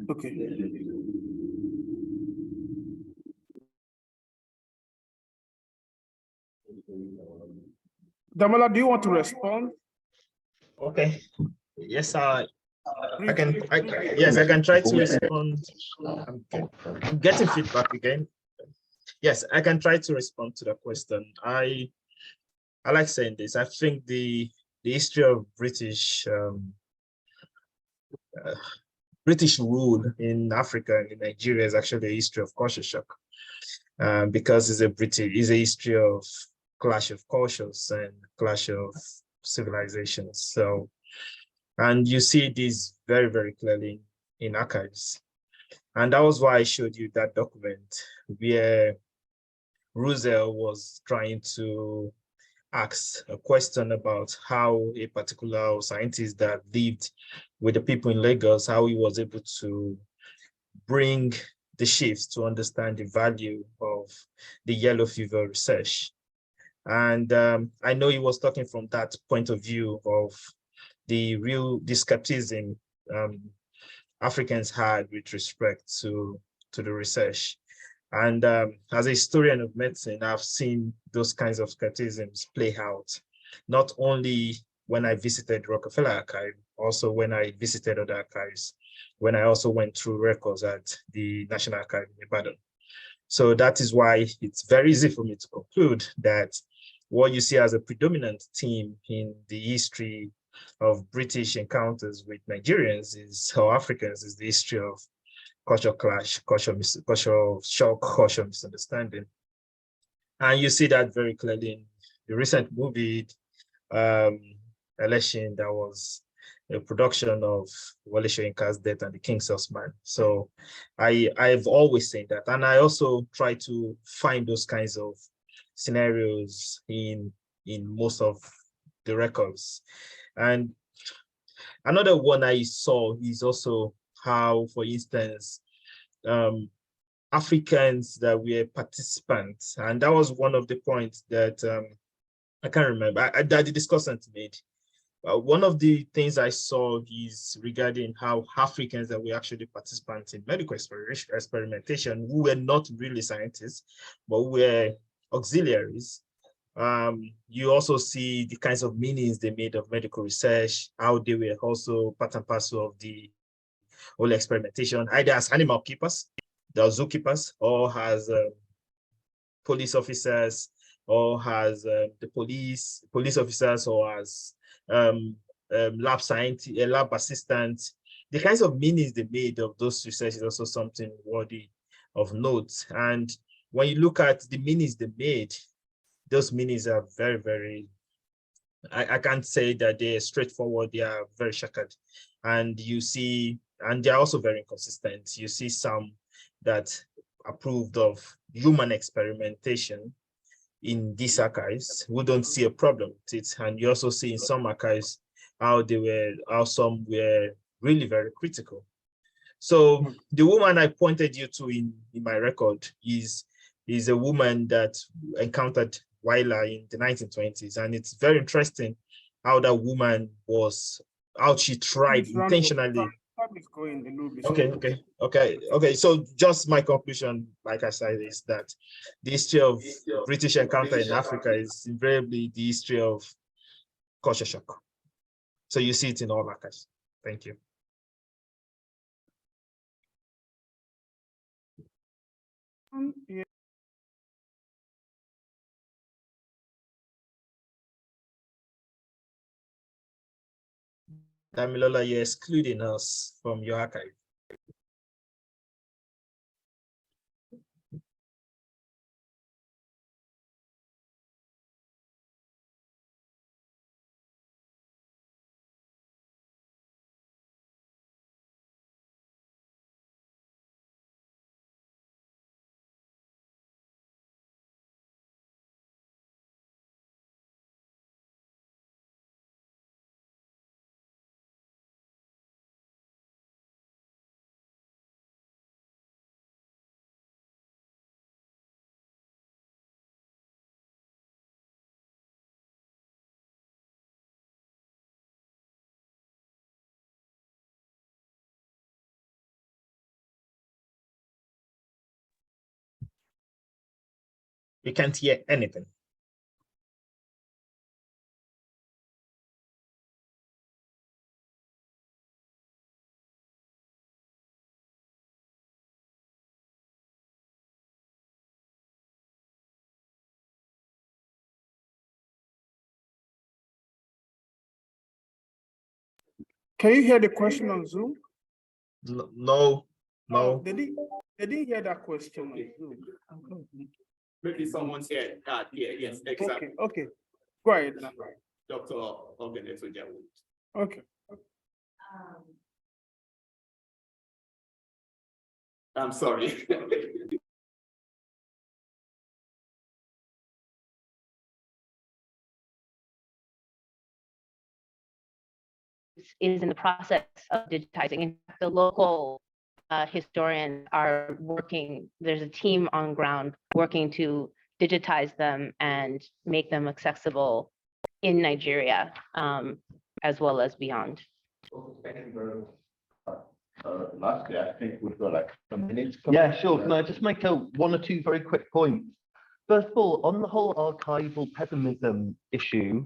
Okay. Damola, do you want to respond? Okay. Yes, I can try to respond. I'm getting feedback again. Yes, I can try to respond to the question. I like saying this. I think the history of British rule in Africa and in Nigeria is actually a history of culture shock, because it's a history of clash of cultures and clash of civilizations. So, and you see this very, very clearly in archives. And that was why I showed you that document where Russell was trying to ask a question about how a particular scientist that lived with the people in Lagos, how he was able to bring the shifts to understand the value of the yellow fever research. And I know he was talking from that point of view of the skepticism Africans had with respect to the research. And as a historian of medicine, I've seen those kinds of skepticisms play out, not only when I visited Rockefeller Archive, also when I visited other archives, when I also went through records at the National Archive in Ibadan. So that is why it's very easy for me to conclude that what you see as a predominant theme in the history of British encounters with Nigerians or Africans is the history of cultural clash, cultural shock, cultural misunderstanding. And you see that very clearly in the recent movie, Election, that was a production of Wole Soyinka's Death and the King's Salesman. So I've always said that. And I also try to find those kinds of scenarios in most of the records. And another one I saw is also how, for instance, Africans that were participants, and that was one of the points that I can't remember, that the discussant made. One of the things I saw is regarding how Africans that were actually participants in medical experimentation, who were not really scientists, but were auxiliaries. You also see the kinds of meanings they made of medical research, how they were also part and parcel of the whole experimentation, either as animal keepers, the zookeepers, or as police officers, or as the police officers, or as lab scientists, lab assistants. The kinds of meanings they made of those research is also something worthy of note. And when you look at the meanings they made, those meanings are very, very, I can't say that they're straightforward, they are very shackled. And you see, and they're also very inconsistent. You see some that approved of human experimentation in these archives who don't see a problem with it. And you also see in some archives how some were really very critical. So the woman I pointed you to in my record is a woman that encountered Wyler in the 1920s. And it's very interesting how that woman how she tried intentionally. Okay. So just my conclusion, like I said, is that the history of British encounter in Africa is invariably the history of culture shock. So you see it in all archives. Thank you. Yeah. Damilola, you're excluding us from your archive. We can't hear anything. Can you hear the question on Zoom? No. They didn't hear that question on Zoom. Maybe someone said, yes, exactly. Okay. Go ahead. Dr. Ogeneto. Okay. I'm sorry. Is in the process of digitizing. In fact, the local historians are working, there's a team on ground working to digitize them and make them accessible in Nigeria, as well as beyond. Lastly, I think we've got like a minute. Yeah, sure. Can I just make one or two very quick points? First of all, on the whole archival pessimism issue,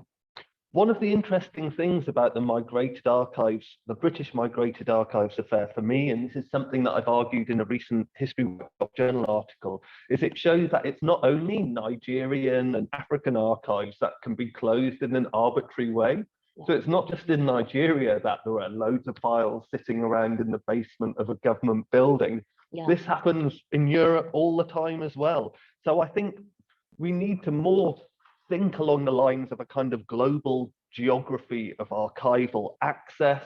one of the interesting things about the migrated archives, the British migrated archives affair for me, and this is something that I've argued in a recent History Workshop Journal article, is it shows that it's not only Nigerian and African archives that can be closed in an arbitrary way. So it's not just in Nigeria that there are loads of files sitting around in the basement of a government building. Yeah. This happens in Europe all the time as well. So I think we need to more think along the lines of a kind of global geography of archival access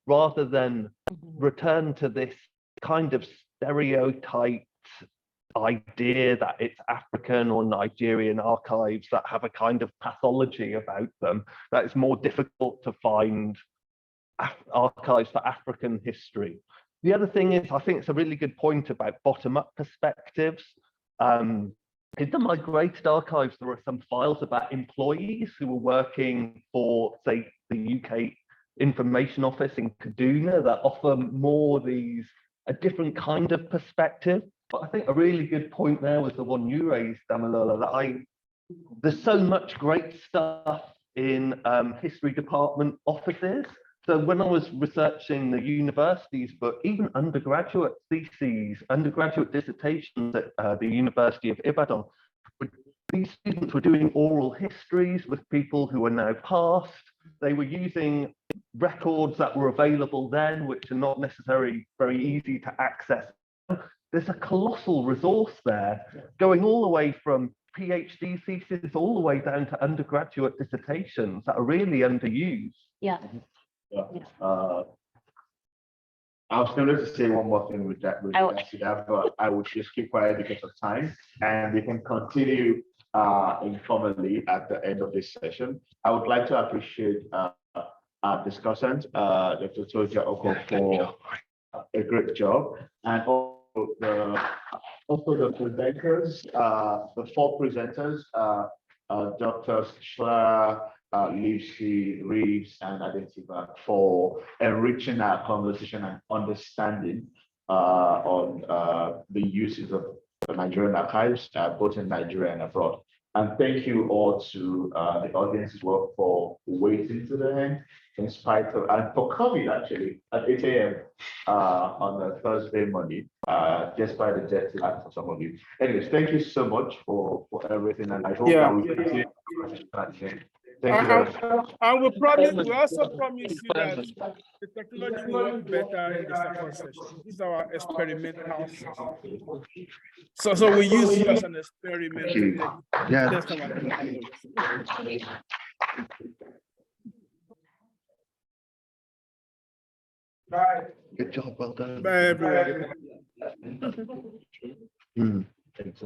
rather than return to this kind of stereotyped idea that it's African or Nigerian archives that have a kind of pathology about them, that it's more difficult to find archives for African history. The other thing is, I think it's a really good point about bottom-up perspectives. In the migrated archives, there are some files about employees who were working for, say, the UK Information Office in Kaduna that offer more a different kind of perspective. But I think a really good point there was the one you raised, Damilola, that there's so much great stuff in history department offices. So when I was researching the universities, but even undergraduate theses, undergraduate dissertations at the University of Ibadan, these students were doing oral histories with people who are now past. They were using records that were available then, which are not necessarily very easy to access. There's a colossal resource there, going all the way from PhD theses all the way down to undergraduate dissertations that are really underused. Yeah. I was going to say one more thing with that, but I would just keep quiet because of time, and we can continue informally at the end of this session. I would like to appreciate our discussant, Dr. Toja Oko, for a great job, and also the presenters, the four presenters, Dr. Schler, Lucy, Reeves, and Adentiva, for enriching our conversation and understanding on the uses of the Nigerian archives, both in Nigeria and abroad. And thank you all to the audience as well for waiting to the end, in spite of, and for coming actually at 8 a.m. On a Thursday morning, despite the jet lag for some of you. Anyways, thank you so much for everything, and I hope that we continue. Thank you very much. And we also promise you that the technology will work better in the second session. This is our experimental session. So we use you as an experiment to test our technology. Bye. Good job, well done. Bye, everyone. Thanks.